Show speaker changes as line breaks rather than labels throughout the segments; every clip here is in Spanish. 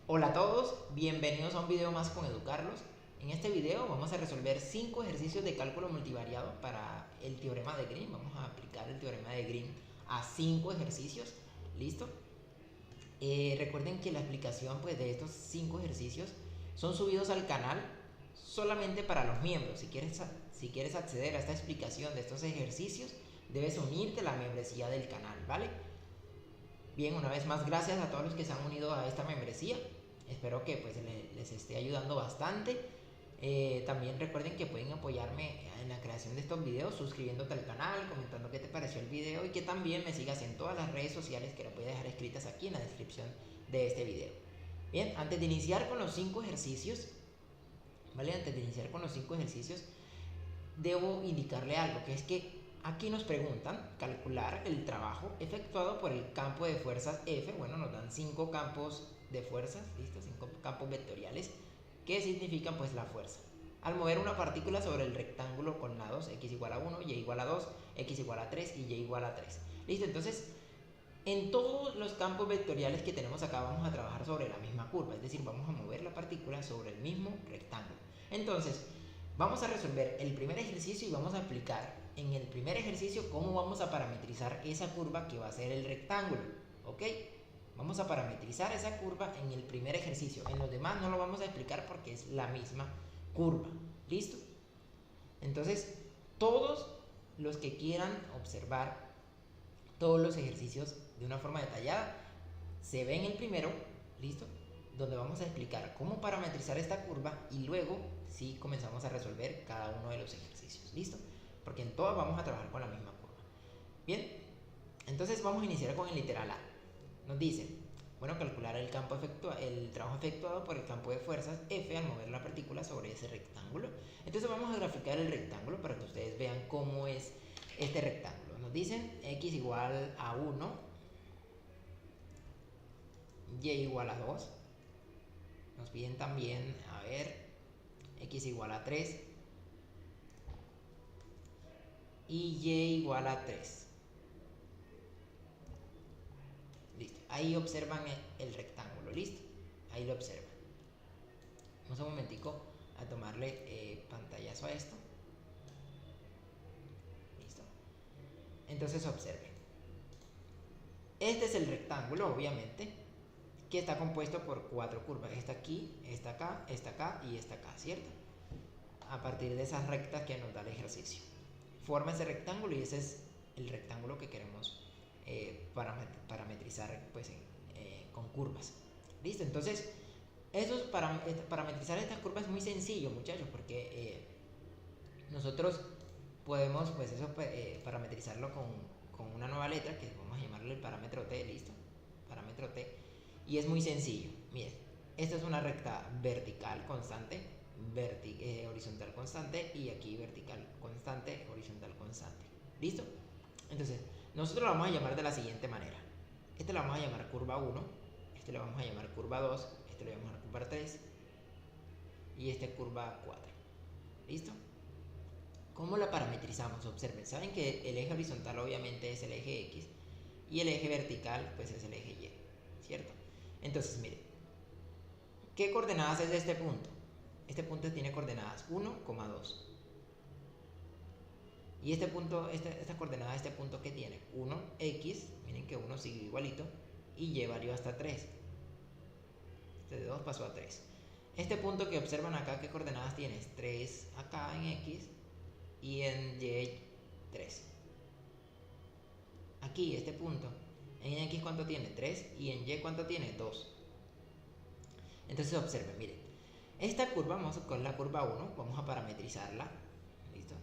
Hola a todos, bienvenidos a un video más con Educarlos. En este video vamos a resolver 5 ejercicios de cálculo multivariado para el teorema de Green. Vamos a aplicar el teorema de Green a 5 ejercicios. ¿Listo? Recuerden que la explicación de estos 5 ejercicios son subidos al canal solamente para los miembros. Si quieres acceder a esta explicación de estos ejercicios, debes unirte a la membresía del canal, ¿vale? Bien, una vez más, gracias a todos los que se han unido a esta membresía. Espero que les esté ayudando bastante. También recuerden que pueden apoyarme en la creación de estos videos suscribiéndote al canal, comentando qué te pareció el video y que también me sigas en todas las redes sociales que las voy a dejar escritas aquí en la descripción de este video. Bien, antes de iniciar con los 5 ejercicios, ¿vale? Antes de iniciar con los 5 ejercicios, debo indicarle algo, que es que aquí nos preguntan calcular el trabajo efectuado por el campo de fuerzas F. Bueno, nos dan 5 campos de fuerzas, ¿listo? 5 campos vectoriales que significan pues la fuerza al mover una partícula sobre el rectángulo con lados x igual a 1, y igual a 2, x igual a 3 y y igual a 3. ¿Listo? Entonces, en todos los campos vectoriales que tenemos acá vamos a trabajar sobre la misma curva, es decir, vamos a mover la partícula sobre el mismo rectángulo. Entonces, vamos a resolver el primer ejercicio y vamos a aplicar en el primer ejercicio cómo vamos a parametrizar esa curva que va a ser el rectángulo, ¿ok? Vamos a parametrizar esa curva en el primer ejercicio. En los demás no lo vamos a explicar porque es la misma curva, ¿listo? Entonces, todos los que quieran observar todos los ejercicios de una forma detallada se ven el primero, ¿listo? Donde vamos a explicar cómo parametrizar esta curva y luego sí comenzamos a resolver cada uno de los ejercicios, ¿listo? Porque en todos vamos a trabajar con la misma curva. Bien, entonces vamos a iniciar con el literal A. Nos dice, bueno, calcular el trabajo efectuado por el campo de fuerzas F al mover la partícula sobre ese rectángulo. Entonces vamos a graficar el rectángulo para que ustedes vean cómo es este rectángulo. Nos dicen x igual a 1, y igual a 2. Nos piden también, a ver, x igual a 3 y y igual a 3. Listo. Ahí observan el rectángulo, listo. Ahí lo observan. Vamos un momentico a tomarle pantallazo a esto. Listo. Entonces observen. Este es el rectángulo, obviamente, que está compuesto por 4 curvas. Esta aquí, esta acá y esta acá, ¿cierto? A partir de esas rectas que nos da el ejercicio. Forma ese rectángulo y ese es el rectángulo que queremos parametrizar pues, con curvas. ¿Listo? Entonces, parametrizar estas curvas es muy sencillo, muchachos, porque nosotros podemos pues, parametrizarlo con una nueva letra que vamos a llamarle el parámetro t, ¿listo? Parámetro t. Y es muy sencillo. Miren, esta es una recta vertical constante, horizontal constante, y aquí vertical constante, horizontal constante. ¿Listo? Entonces, nosotros la vamos a llamar de la siguiente manera. Esta la vamos a llamar curva 1, este la vamos a llamar curva 2, este la vamos a llamar curva 3 y este curva 4. ¿Listo? ¿Cómo la parametrizamos? Observen, saben que el eje horizontal obviamente es el eje X y el eje vertical pues es el eje Y, ¿cierto? Entonces, miren, ¿qué coordenadas es de este punto? Este punto tiene coordenadas 1, 2. Y este punto, esta coordenada de este punto que tiene 1, X, miren que 1 sigue igualito, y Y varió hasta 3. Este de 2 pasó a 3. Este punto que observan acá, ¿qué coordenadas tiene? 3 acá en X y en Y 3. Aquí, este punto, en X ¿cuánto tiene? 3 y en Y ¿cuánto tiene? 2. Entonces observen, miren, esta curva, vamos con la curva 1, vamos a parametrizarla, ¿listo?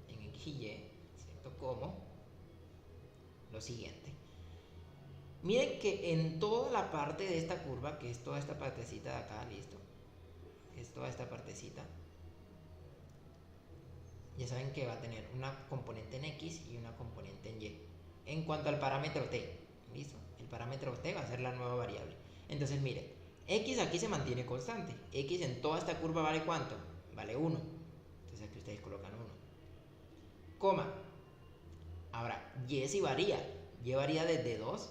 En X y Y, ¿cierto? Como lo siguiente. Miren que en toda la parte de esta curva, que es toda esta partecita de acá, ¿listo? Que es toda esta partecita, ya saben que va a tener una componente en X y una componente en Y. En cuanto al parámetro T, ¿listo? El parámetro T va a ser la nueva variable. Entonces, miren, X aquí se mantiene constante. X en toda esta curva vale ¿cuánto? Vale 1. Entonces aquí ustedes colocan 1. Coma. Ahora, Y sí varía. Y varía desde 2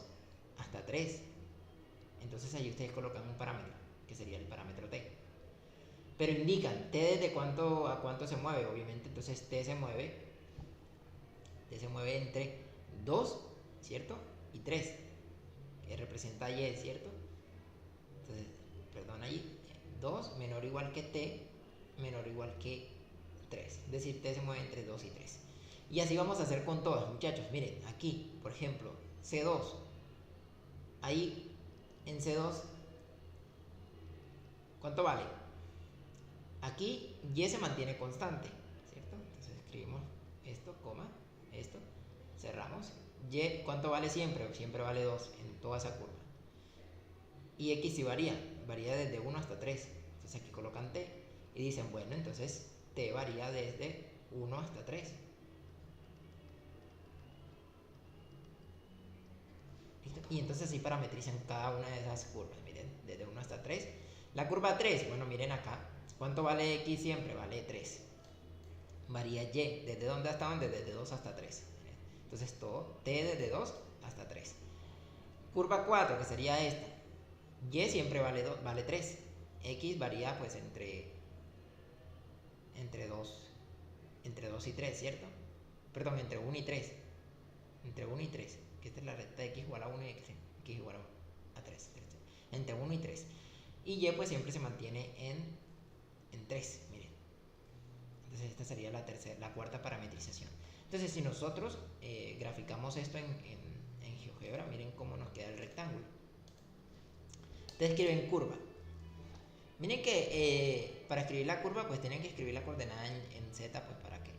hasta 3. Entonces ahí ustedes colocan un parámetro, que sería el parámetro t. Pero indican t desde cuánto a cuánto se mueve, obviamente. Entonces t se mueve entre 2, ¿cierto? Y 3, que representa y, ¿cierto? Entonces, perdón, ahí 2 menor o igual que t menor o igual que 3. Es decir, t se mueve entre 2 y 3. Y así vamos a hacer con todas, muchachos. Miren, aquí, por ejemplo, C2. Ahí, en C2, ¿cuánto vale? Aquí y se mantiene constante, ¿cierto? Entonces escribimos esto, coma, esto, cerramos. Y, ¿cuánto vale siempre? Siempre vale 2 en toda esa curva. Y x sí varía desde 1 hasta 3. Entonces aquí colocan t y dicen, bueno, entonces t varía desde 1 hasta 3. ¿Listo? Y entonces así parametrizan cada una de esas curvas. Miren, desde 1 hasta 3. La curva 3, bueno, miren acá. ¿Cuánto vale x siempre? Vale 3. Varía y, ¿desde dónde hasta dónde? Desde 2 hasta 3. Entonces todo, t desde 2 hasta 3. Curva 4, que sería esta. Y siempre vale 3. X varía pues entre 2 y 3, ¿cierto? Perdón, entre 1 y 3. Entre 1 y 3. Que esta es la recta de x igual a 1 y x igual a 3. Entre 1 y 3. Y y pues siempre se mantiene en 3, miren. Entonces esta sería la cuarta parametrización. Entonces si nosotros graficamos esto en GeoGebra, miren cómo nos queda el rectángulo. Ustedes escriben curva. Miren que para escribir la curva pues tienen que escribir la coordenada en z pues para que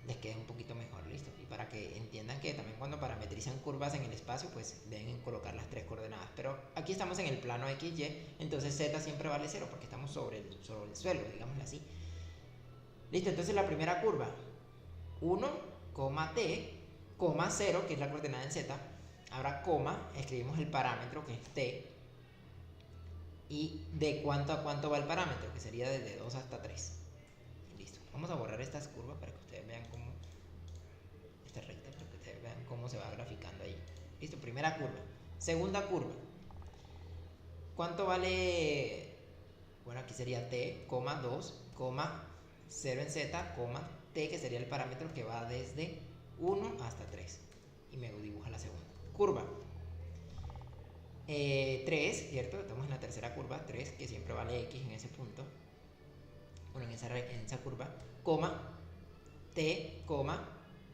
les quede un poquito mejor, listo. Y para que entiendan que también cuando parametrizan curvas en el espacio pues deben colocar las 3 coordenadas. Pero aquí estamos en el plano XY, entonces z siempre vale 0 porque estamos sobre el suelo, digámoslo así. Listo, entonces la primera curva, 1, t, 0, que es la coordenada en z. Ahora coma, escribimos el parámetro que es t. Y de cuánto a cuánto va el parámetro, que sería desde 2 hasta 3. Listo. Vamos a borrar estas curvas para que ustedes vean cómo. Esta recta, para que ustedes vean cómo se va graficando ahí. Listo, primera curva. Segunda curva. ¿Cuánto vale? Bueno, aquí sería t, 2, 0 en z, t, que sería el parámetro que va desde 1 hasta 3. Y me dibuja la segunda. Curva. 3, ¿cierto? Estamos en la tercera curva, 3, que siempre vale x en ese punto. Bueno, en esa curva, t,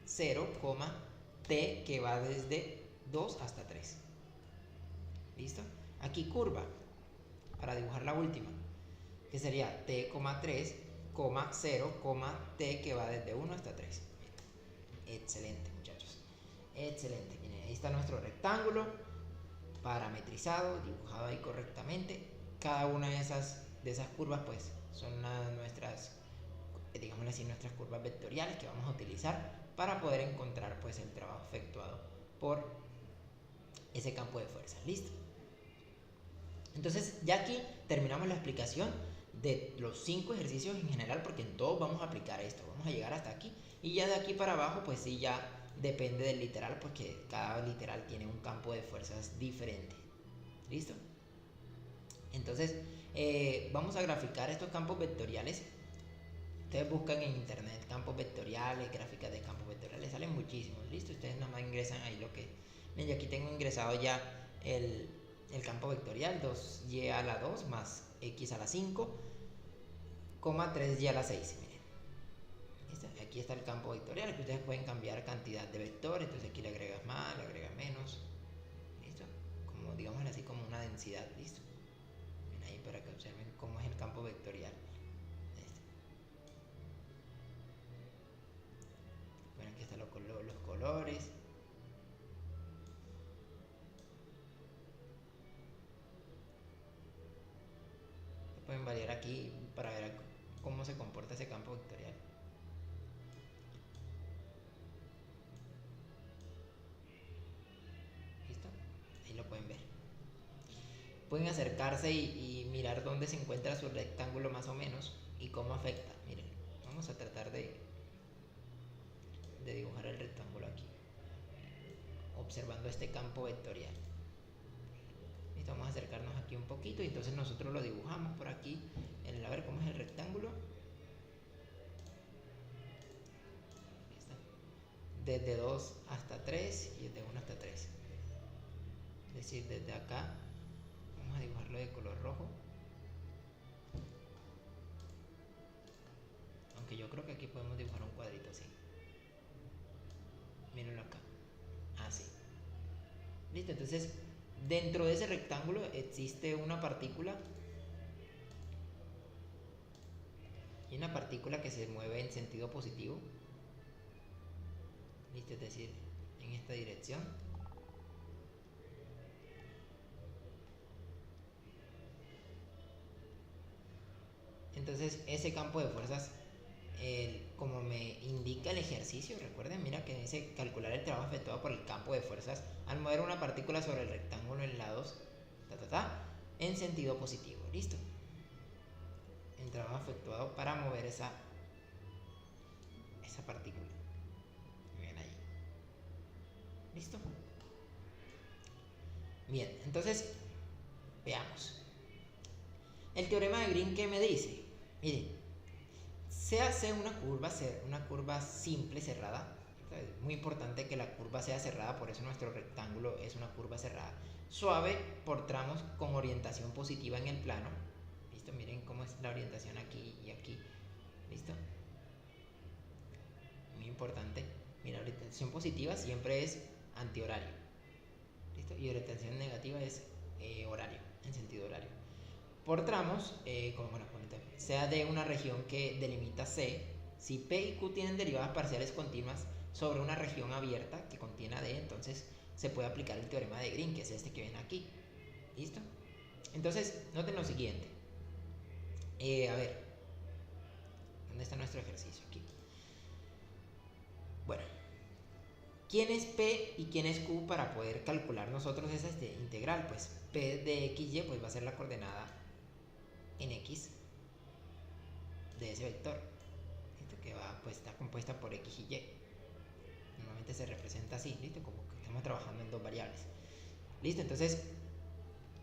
0, t, que va desde 2 hasta 3. ¿Listo? Aquí curva, para dibujar la última, que sería t, 3, 0, t, que va desde 1 hasta 3. Excelente, muchachos. Excelente. Miren, ahí está nuestro rectángulo parametrizado, dibujado ahí correctamente. Cada una de esas curvas pues son nuestras, digámoslo así, nuestras curvas vectoriales que vamos a utilizar para poder encontrar pues el trabajo efectuado por ese campo de fuerza. Listo. Entonces ya aquí terminamos la explicación de los 5 ejercicios en general, porque en todos vamos a aplicar esto. Vamos a llegar hasta aquí y ya de aquí para abajo pues sí ya depende del literal, porque cada literal tiene un campo de fuerzas diferente. ¿Listo? Entonces vamos a graficar estos campos vectoriales. Ustedes buscan en internet campos vectoriales, gráficas de campos vectoriales, salen muchísimos. ¿Listo? Ustedes nada más ingresan ahí lo que... Miren, yo aquí tengo ingresado ya el campo vectorial, 2y a la 2 más x a la 5, 3y a la 6. Miren. ¿Listo? Aquí está el campo vectorial, que ustedes pueden cambiar cantidad de vectores. Entonces aquí le agregas más, le agregas menos. ¿Listo? Como digamos así, como una densidad. ¿Listo? Miren ahí para que observen cómo es el campo vectorial. ¿Listo? Bueno, aquí están los colores. Pueden variar aquí para ver cómo se comporta ese campo vectorial. ¿Listo? Ahí lo pueden ver. Pueden acercarse y mirar dónde se encuentra su rectángulo más o menos y cómo afecta. Miren, vamos a tratar de dibujar el rectángulo aquí, observando este campo vectorial. Listo, vamos a acercarnos aquí un poquito y entonces nosotros lo dibujamos por aquí. A ver cómo es el rectángulo. Listo. Desde 2 hasta 3 y desde 1 hasta 3. Es decir, desde acá vamos a dibujarlo de color rojo. Aunque yo creo que aquí podemos dibujar un cuadrito así. Mírenlo acá. Así. Listo, entonces dentro de ese rectángulo existe una partícula. Y una partícula que se mueve en sentido positivo. Listo, es decir, en esta dirección. Entonces ese campo de fuerzas, como me indica el ejercicio, recuerden, mira que dice calcular el trabajo efectuado por el campo de fuerzas al mover una partícula sobre el rectángulo en lados, en sentido positivo. Listo. El trabajo efectuado para mover esa partícula. Bien ahí. Listo. Bien, entonces veamos. El teorema de Green, ¿qué me dice? Miren, se hace una curva simple cerrada. Es muy importante que la curva sea cerrada, por eso nuestro rectángulo es una curva cerrada. Suave por tramos con orientación positiva en el plano. ¿Listo? Miren cómo es la orientación aquí y aquí. ¿Listo? Muy importante. Mira, orientación positiva siempre es antihorario. ¿Listo? Y orientación negativa es horario, en sentido horario. Por tramos, sea de una región que delimita C, si P y Q tienen derivadas parciales continuas sobre una región abierta que contiene D, entonces se puede aplicar el teorema de Green, que es este que ven aquí. ¿Listo? Entonces, noten lo siguiente. A ver, ¿dónde está nuestro ejercicio? Aquí. Bueno, ¿quién es P y quién es Q para poder calcular nosotros esa integral? Pues P de XY pues va a ser la coordenada en X de ese vector. Esto que va, pues está compuesta por X y Y. Normalmente se representa así, ¿listo? Como que estamos trabajando en dos variables. ¿Listo? Entonces,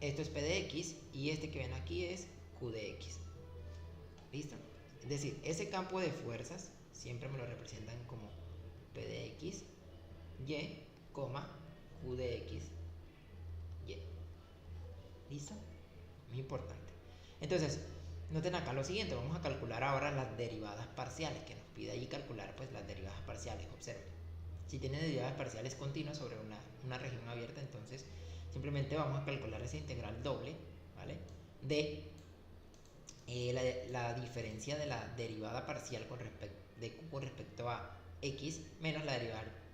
esto es P de X y este que ven aquí es Q de X. ¿Listo? Es decir, ese campo de fuerzas siempre me lo representan como P de X, Y, Q de X, Y. ¿Listo? Muy importante. Entonces, noten acá lo siguiente, vamos a calcular ahora las derivadas parciales, que nos pide allí calcular pues las derivadas parciales. Observen, si tiene derivadas parciales continuas sobre una región abierta, entonces simplemente vamos a calcular esa integral doble, ¿vale? De la diferencia de la derivada parcial de Q con respecto a X menos la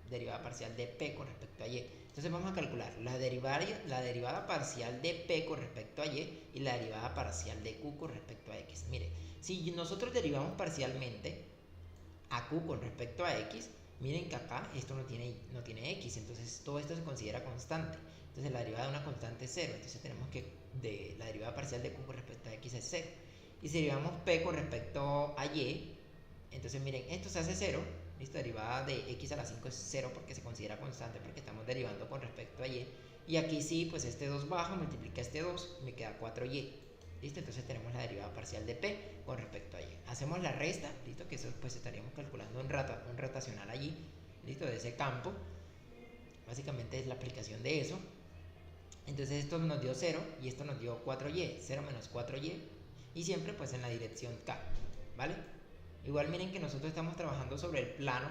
derivada parcial de P con respecto a Y. Entonces vamos a calcular la derivada parcial de P con respecto a Y y la derivada parcial de Q con respecto a X. Mire, si nosotros derivamos parcialmente a Q con respecto a X, miren que acá esto no tiene X, entonces todo esto se considera constante. Entonces la derivada de una constante es 0, entonces tenemos que la derivada parcial de Q con respecto a X es 0. Y si derivamos P con respecto a Y, entonces miren, esto se hace 0. Listo, derivada de X a la 5 es 0 porque se considera constante, porque estamos derivando con respecto a Y. Y aquí sí, pues este 2 baja, multiplica este 2, me queda 4Y. Listo, entonces tenemos la derivada parcial de P con respecto a Y. Hacemos la resta, listo, que eso pues estaríamos calculando un rotacional allí, listo, de ese campo. Básicamente es la aplicación de eso. Entonces esto nos dio 0 y esto nos dio 4Y, 0 menos 4Y. Y siempre pues en la dirección K, ¿vale? Igual miren que nosotros estamos trabajando sobre el plano,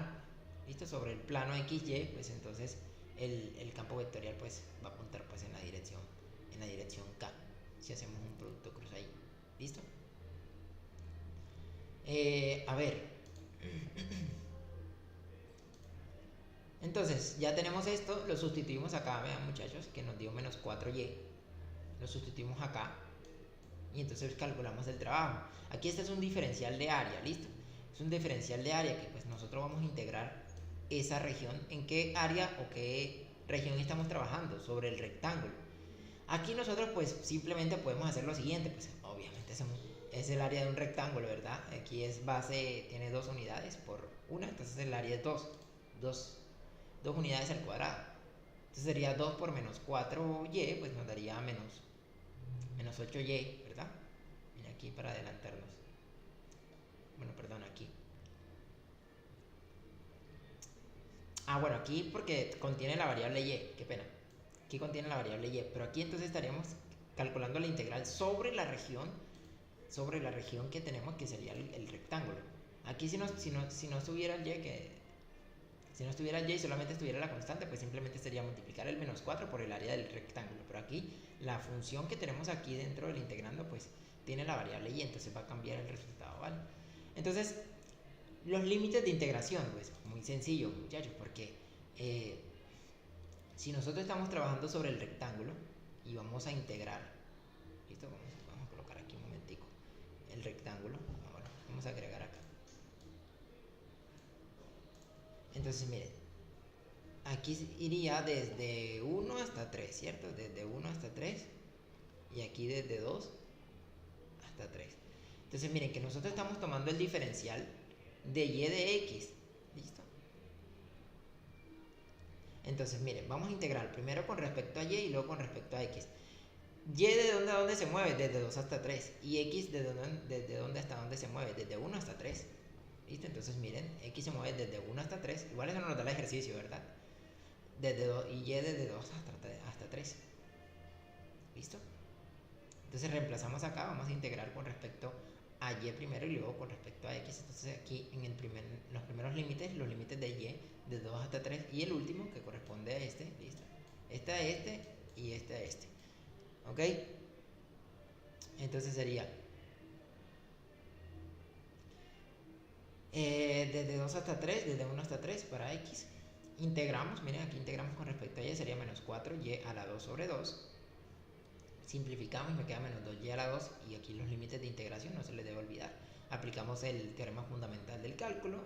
¿listo? Sobre el plano XY, pues entonces el campo vectorial pues va a apuntar pues en la dirección K, si hacemos un producto cruz ahí, ¿listo? A ver, entonces ya tenemos esto, lo sustituimos acá, vean muchachos, que nos dio menos 4Y, lo sustituimos acá y entonces calculamos el trabajo. Aquí este es un diferencial de área, ¿listo? Es un diferencial de área que pues nosotros vamos a integrar esa región, en qué área o qué región estamos trabajando, sobre el rectángulo. Aquí nosotros pues simplemente podemos hacer lo siguiente, pues obviamente es el área de un rectángulo, ¿verdad? Aquí es base, tiene 2 unidades por una, entonces el área es 2 unidades al cuadrado. Entonces sería 2 por menos 4y, pues nos daría menos menos 8y, ¿verdad? Mira aquí para adelantarnos. Bueno, perdón, aquí. Bueno, aquí porque contiene la variable y, qué pena. Aquí contiene la variable y, pero aquí entonces estaríamos calculando la integral sobre la región que tenemos, que sería el rectángulo. Aquí si no estuviera el y, si no estuviera el y y solamente estuviera la constante, pues simplemente sería multiplicar el menos 4 por el área del rectángulo. Pero aquí la función que tenemos aquí dentro del integrando, pues tiene la variable y, entonces va a cambiar el resultado, ¿vale? Entonces, los límites de integración, pues muy sencillo, muchachos, porque si nosotros estamos trabajando sobre el rectángulo y vamos a integrar, ¿listo? Vamos a colocar aquí un momentico el rectángulo. Ahora vamos a agregar acá. Entonces, miren, aquí iría desde 1 hasta 3, ¿cierto? Desde 1 hasta 3. Y aquí desde 2 hasta 3. Entonces, miren que nosotros estamos tomando el diferencial de y de x. ¿Listo? Entonces, miren, vamos a integrar primero con respecto a y luego con respecto a x. Y de dónde a dónde se mueve, desde 2 hasta 3. Y x desde dónde hasta dónde se mueve, desde 1 hasta 3. ¿Listo? Entonces miren, x se mueve desde 1 hasta 3. Igual eso no nos da el ejercicio, ¿verdad? Y y desde 2 hasta 3. ¿Listo? Entonces reemplazamos acá, vamos a integrar con respecto a y primero y luego con respecto a x. Entonces aquí en los primeros límites, los límites de y de 2 hasta 3, y el último que corresponde a este, ¿listo? Este a este y este a este. ¿Ok? Entonces sería desde 2 hasta 3, desde 1 hasta 3 para x. Integramos, miren, aquí integramos con respecto a y, sería menos 4y a la 2 sobre 2. Simplificamos y me queda menos 2y a la 2, y aquí los límites de integración no se les debe olvidar. Aplicamos el teorema fundamental del cálculo,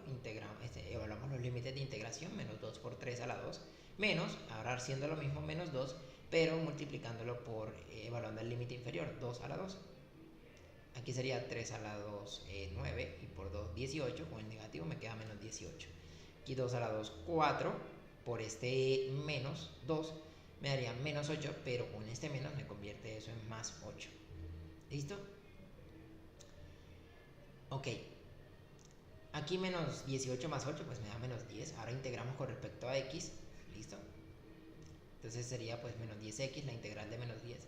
evaluamos los límites de integración, menos 2 por 3 a la 2, menos, ahora haciendo lo mismo, menos 2, pero multiplicándolo por, evaluando el límite inferior, 2 a la 2. Aquí sería 3 a la 2, 9, y por 2, 18, con el negativo me queda menos 18. Aquí 2 a la 2, 4, por este menos 2 me daría menos 8, pero con este menos me convierte eso en más 8. ¿Listo? Ok. Aquí menos 18 más 8, pues me da menos 10. Ahora integramos con respecto a x. ¿Listo? Entonces sería pues menos 10x, la integral de menos 10.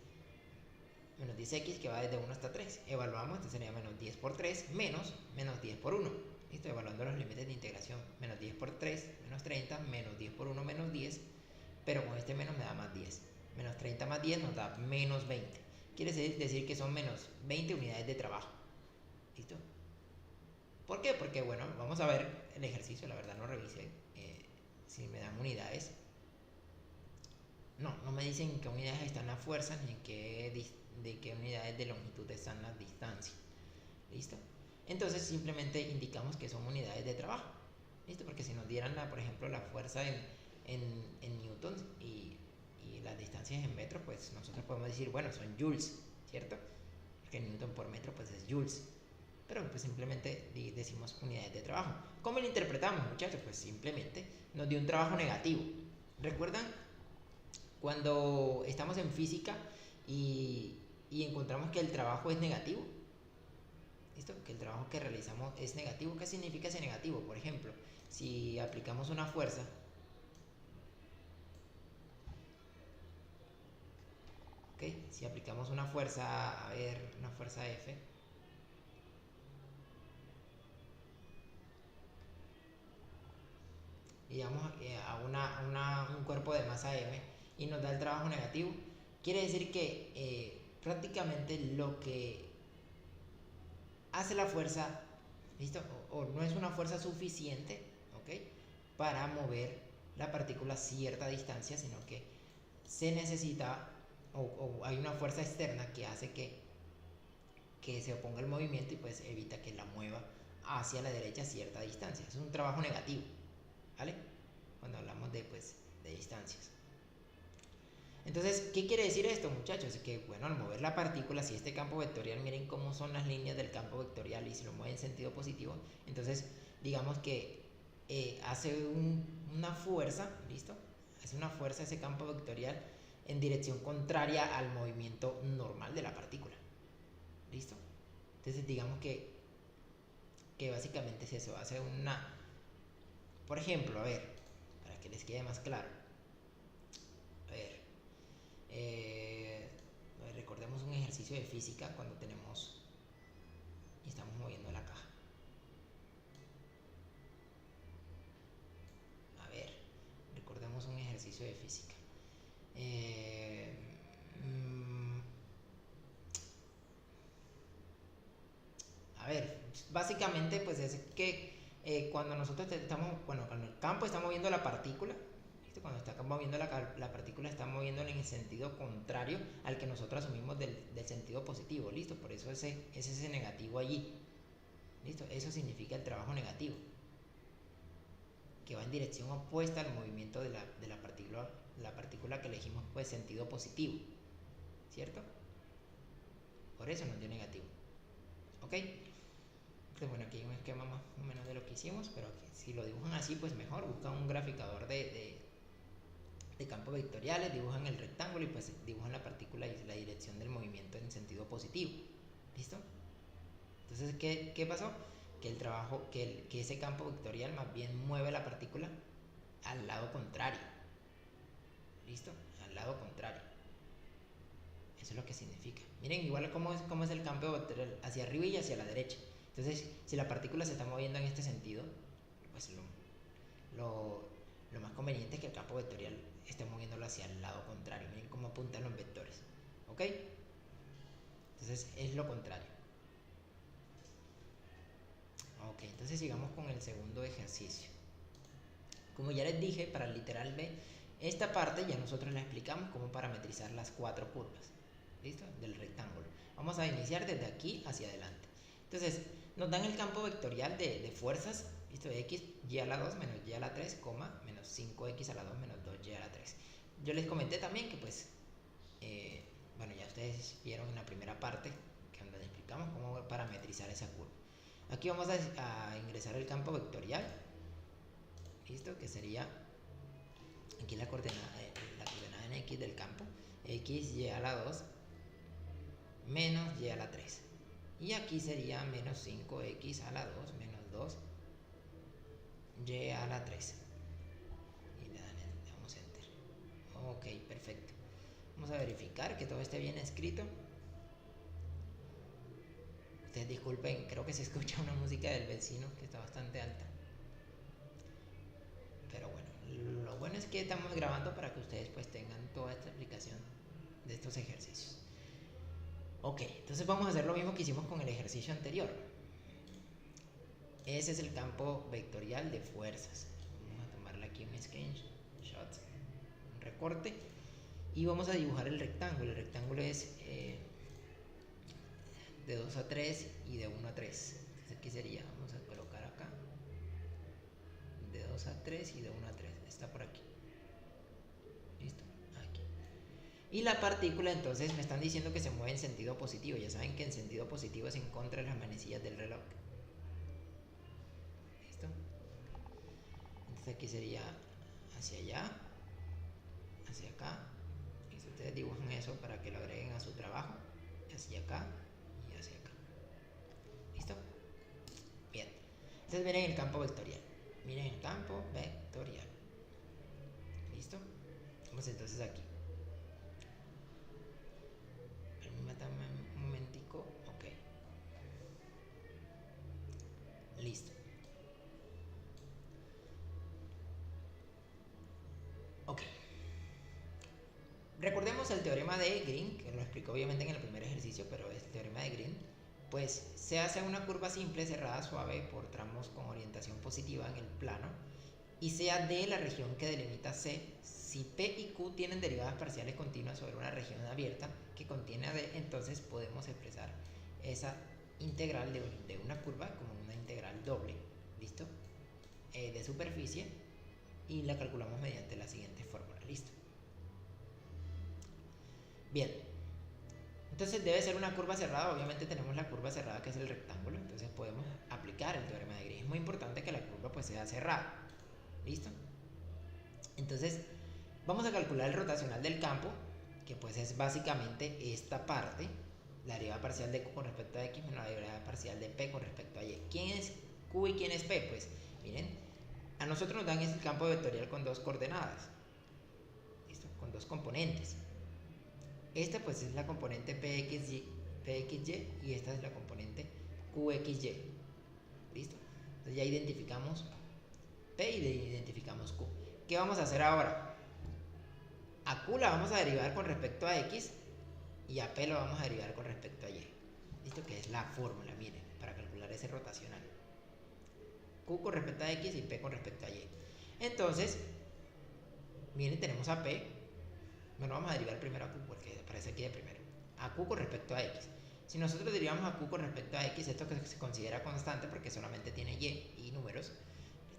Menos 10x que va desde 1 hasta 3. Evaluamos, entonces sería menos 10 por 3 menos 10 por 1. ¿Listo? Evaluando los límites de integración. Menos 10 por 3, menos 30, menos 10 por 1, menos 10. Pero con este menos me da más 10. Menos 30 más 10 nos da menos 20. Quiere decir que son menos 20 unidades de trabajo. ¿Listo? ¿Por qué? Porque, bueno, vamos a ver el ejercicio. La verdad no revisé si me dan unidades. No me dicen en qué unidades están las fuerzas ni de qué unidades de longitud están las distancias. ¿Listo? Entonces simplemente indicamos que son unidades de trabajo. ¿Listo? Porque si nos dieran, por ejemplo, la fuerza en newtons y las distancias en metros, pues nosotros podemos decir, bueno, son joules, ¿cierto? Porque newton por metro pues es joules. Pero pues simplemente decimos unidades de trabajo. ¿Cómo lo interpretamos, muchachos? Pues simplemente nos dio un trabajo negativo. ¿Recuerdan cuando estamos en física y encontramos que el trabajo es negativo? ¿Listo? Que el trabajo que realizamos es negativo. ¿Qué significa ese negativo? Por ejemplo, si aplicamos una fuerza, ¿ok? Si aplicamos una fuerza, a ver, una fuerza F, digamos, a un cuerpo de masa M, y nos da el trabajo negativo, quiere decir que prácticamente lo que hace la fuerza, ¿listo? O no es una fuerza suficiente, ¿ok? Para mover la partícula a cierta distancia, sino que se necesita, o hay una fuerza externa que hace que se oponga al movimiento y pues evita que la mueva hacia la derecha a cierta distancia. Es un trabajo negativo, ¿vale? Cuando hablamos pues, de distancias. Entonces, ¿qué quiere decir esto, muchachos? Que, bueno, al mover la partícula, si este campo vectorial, miren cómo son las líneas del campo vectorial y si lo mueve en sentido positivo, entonces, digamos que hace una fuerza, ¿listo? Hace una fuerza ese campo vectorial en dirección contraria al movimiento normal de la partícula. Entonces digamos que básicamente es eso, hace una... Por ejemplo, a ver, para que les quede más claro. A ver, recordemos un ejercicio de física cuando tenemos y estamos moviendo la caja. A ver, recordemos un ejercicio de física. Eh, mm, a ver, básicamente pues es que cuando nosotros estamos, bueno, cuando el campo está moviendo la partícula, ¿listo? Cuando está moviendo la partícula está moviéndola en el sentido contrario al que nosotros asumimos del sentido positivo, ¿listo? Por eso ese negativo allí, ¿listo? Eso significa el trabajo negativo, que va en dirección opuesta al movimiento de la partícula que elegimos pues sentido positivo, ¿cierto? Por eso nos dio negativo, ¿ok? Entonces, bueno, aquí hay un esquema más o menos de lo que hicimos, pero si lo dibujan así, pues mejor. Buscan un graficador de campos vectoriales, dibujan el rectángulo y pues dibujan la partícula y la dirección del movimiento en sentido positivo. ¿Listo? Entonces, ¿qué pasó? Que ese campo vectorial más bien mueve la partícula al lado contrario. ¿Listo? Al lado contrario. Eso es lo que significa. Miren, igual cómo es el campo vectorial hacia arriba y hacia la derecha. Entonces, si la partícula se está moviendo en este sentido, pues lo más conveniente es que el campo vectorial esté moviéndolo hacia el lado contrario. Miren cómo apuntan los vectores. ¿Ok? Entonces es lo contrario. Ok, entonces sigamos con el segundo ejercicio. Como ya les dije, para el literal B, esta parte ya nosotros la explicamos cómo parametrizar las 4 curvas. ¿Listo? Del rectángulo. Vamos a iniciar desde aquí hacia adelante. Entonces, nos dan el campo vectorial de fuerzas, ¿listo? X, y a la 2 menos y a la 3, menos 5x a la 2 menos 2y a la 3. Yo les comenté también que pues, bueno, ya ustedes vieron en la primera parte, que donde explicamos cómo parametrizar esa curva. Aquí vamos a ingresar el campo vectorial, ¿listo? Que sería, aquí la coordenada en x del campo, x, y a la 2 menos y a la 3. Y aquí sería menos 5x a la 2 menos 2 y a la 3. Y le damos enter. Ok, perfecto. Vamos a verificar que todo esté bien escrito. Ustedes disculpen, creo que se escucha una música del vecino que está bastante alta. Pero bueno, lo bueno es que estamos grabando para que ustedes pues tengan toda esta explicación de estos ejercicios. Ok, entonces vamos a hacer lo mismo que hicimos con el ejercicio anterior. Ese es el campo vectorial de fuerzas. Vamos a tomarle aquí un screenshot, un recorte, y vamos a dibujar el rectángulo. El rectángulo es de 2 a 3 y de 1 a 3. Entonces aquí sería, vamos a colocar acá, de 2 a 3 y de 1 a 3. Está por aquí. Listo, aquí. Y la partícula entonces me están diciendo que se mueve en sentido positivo. Ya saben que en sentido positivo es en contra de las manecillas del reloj. ¿Listo? Entonces aquí sería hacia allá, hacia acá. Y si ustedes dibujan eso para que lo agreguen a su trabajo, hacia acá y hacia acá. ¿Listo? Bien. Entonces miren el campo vectorial. Miren el campo vectorial. ¿Listo? Vamos entonces aquí. Permítanme un momentico. Ok. Listo. Ok. Recordemos el teorema de Green, que lo explicó obviamente en el primer ejercicio, pero el teorema de Green, pues se hace una curva simple cerrada suave por tramos con orientación positiva en el plano y sea D la región que delimita C si P y Q tienen derivadas parciales continuas sobre una región abierta que contiene a D, entonces podemos expresar esa integral de una curva como una integral doble, ¿listo? De superficie, y la calculamos mediante la siguiente fórmula, ¿listo? Bien, entonces debe ser una curva cerrada. Obviamente tenemos la curva cerrada que es el rectángulo, entonces podemos aplicar el teorema de Green. Es muy importante que la curva pues sea cerrada, ¿listo? Entonces vamos a calcular el rotacional del campo, que pues es básicamente esta parte, la derivada parcial de q con respecto a x menos la derivada parcial de p con respecto a y. ¿Quién es q y quién es p? Pues miren, a nosotros nos dan el campo vectorial con dos coordenadas, ¿listo? Con dos componentes. Esta pues es la componente pxy y esta es la componente qxy, ¿listo? Entonces ya identificamos p y identificamos q. ¿Qué vamos a hacer ahora? A q la vamos a derivar con respecto a x y a p lo vamos a derivar con respecto a y. ¿Listo? Que es la fórmula, miren, para calcular ese rotacional. Q con respecto a x y p con respecto a y. Entonces, miren, tenemos a p. Bueno, vamos a derivar primero a q porque aparece aquí de primero. A q con respecto a x. Si nosotros derivamos a q con respecto a x, esto que se considera constante porque solamente tiene y números.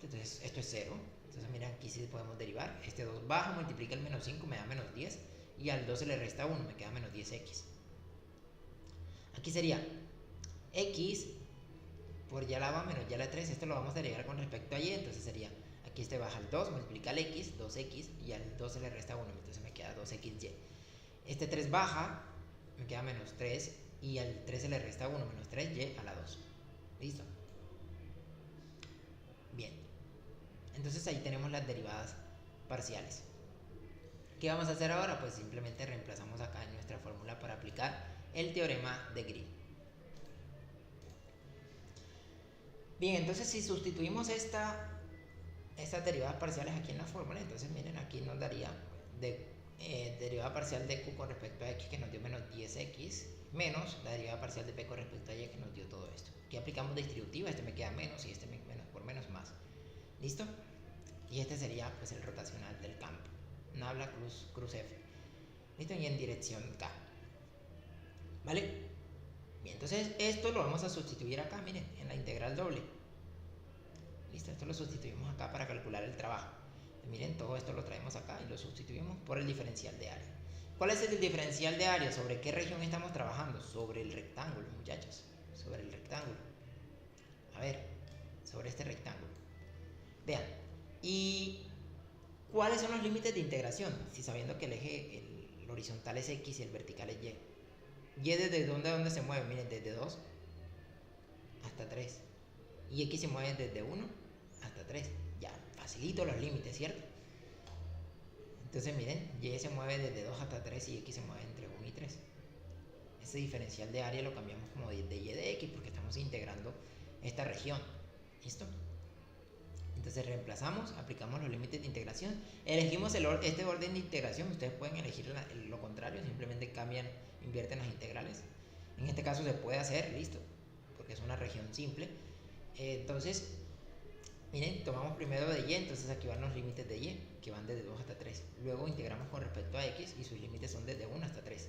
Entonces, esto es 0. Entonces, miren, aquí sí podemos derivar. Este 2 baja, multiplica el menos 5, me da menos 10. Y al 2 se le resta 1, me queda menos 10x. Aquí sería x por y a la 2 menos y a la 3. Esto lo vamos a derivar con respecto a y. Entonces sería, aquí este baja al 2, multiplica el x, 2x. Y al 2 se le resta 1, entonces me queda 2xy. Este 3 baja, me queda menos 3. Y al 3 se le resta 1, menos 3y a la 2. ¿Listo? Bien. Entonces ahí tenemos las derivadas parciales. ¿Qué vamos a hacer ahora? Pues simplemente reemplazamos acá en nuestra fórmula para aplicar el teorema de Green. Bien, entonces si sustituimos estas derivadas parciales aquí en la fórmula, entonces miren, aquí nos daría derivada parcial de q con respecto a x que nos dio menos 10x menos la derivada parcial de p con respecto a y que nos dio todo esto. Aquí aplicamos distributiva, este me queda menos y este menos por menos más. ¿Listo? Y este sería pues el rotacional del campo. Nabla cruz F. ¿Listo? Y en dirección K. ¿Vale? Bien, entonces esto lo vamos a sustituir acá, miren, en la integral doble. ¿Listo? Esto lo sustituimos acá para calcular el trabajo. Miren, todo esto lo traemos acá y lo sustituimos por el diferencial de área. ¿Cuál es el diferencial de área? ¿Sobre qué región estamos trabajando? Sobre el rectángulo, muchachos. Sobre el rectángulo. A ver, sobre este rectángulo. Vean, ¿y cuáles son los límites de integración? Si sabiendo que el eje el horizontal es x y el vertical es y. ¿Y desde dónde a dónde se mueve? Miren, desde 2 hasta 3. Y x se mueve desde 1 hasta 3. Ya, facilito los límites, ¿cierto? Entonces miren, y se mueve desde 2 hasta 3 y x se mueve entre 1 y 3. Ese diferencial de área lo cambiamos como de y de x porque estamos integrando esta región. ¿Listo? Entonces reemplazamos, aplicamos los límites de integración, elegimos este orden de integración. Ustedes pueden elegir lo contrario, simplemente cambian, invierten las integrales. En este caso se puede hacer, listo, porque es una región simple. Entonces, miren, tomamos primero de y, entonces aquí van los límites de y, que van desde 2 hasta 3. Luego integramos con respecto a x y sus límites son desde 1 hasta 3.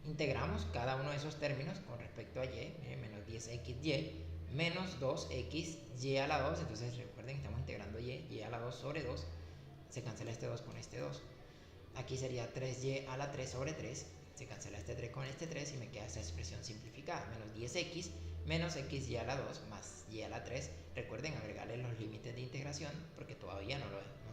Integramos cada uno de esos términos con respecto a y, miren, menos 10xy menos 2xy a la 2, entonces recuerden que estamos integrando y a la 2 sobre 2, se cancela este 2 con este 2. Aquí sería 3y a la 3 sobre 3, se cancela este 3 con este 3 y me queda esta expresión simplificada, menos 10x menos xy a la 2 más y a la 3. Recuerden agregarle los límites de integración porque todavía no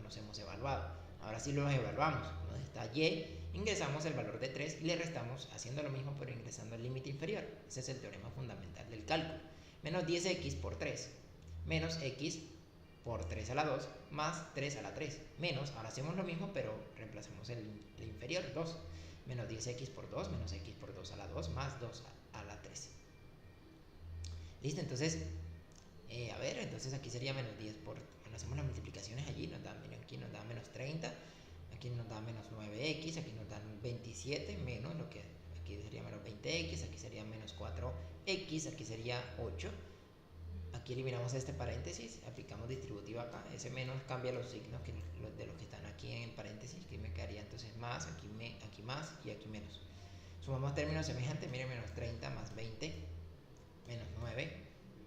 los hemos evaluado. Ahora sí los evaluamos. Donde está y, ingresamos el valor de 3 y le restamos haciendo lo mismo pero ingresando el límite inferior. Ese es el teorema fundamental del cálculo. Menos 10x por 3 menos x por 3 a la 2 más 3 a la 3 menos, ahora hacemos lo mismo pero reemplazamos el inferior, 2 menos 10x por 2 menos x por 2 a la 2 más 2 a la 3. Listo, entonces a ver, entonces aquí sería menos 10 por, bueno, hacemos las multiplicaciones allí, nos da, miren, aquí nos da menos 30, aquí nos da menos 9x, aquí nos dan 27 menos lo que aquí sería menos 20x, aquí sería menos 4x, aquí sería 8. Aquí eliminamos este paréntesis, aplicamos distributiva acá, ese menos cambia los signos de los que están aquí en el paréntesis, que me quedaría entonces más, aquí más y aquí menos. Sumamos términos semejantes, miren, menos 30 más 20, menos 9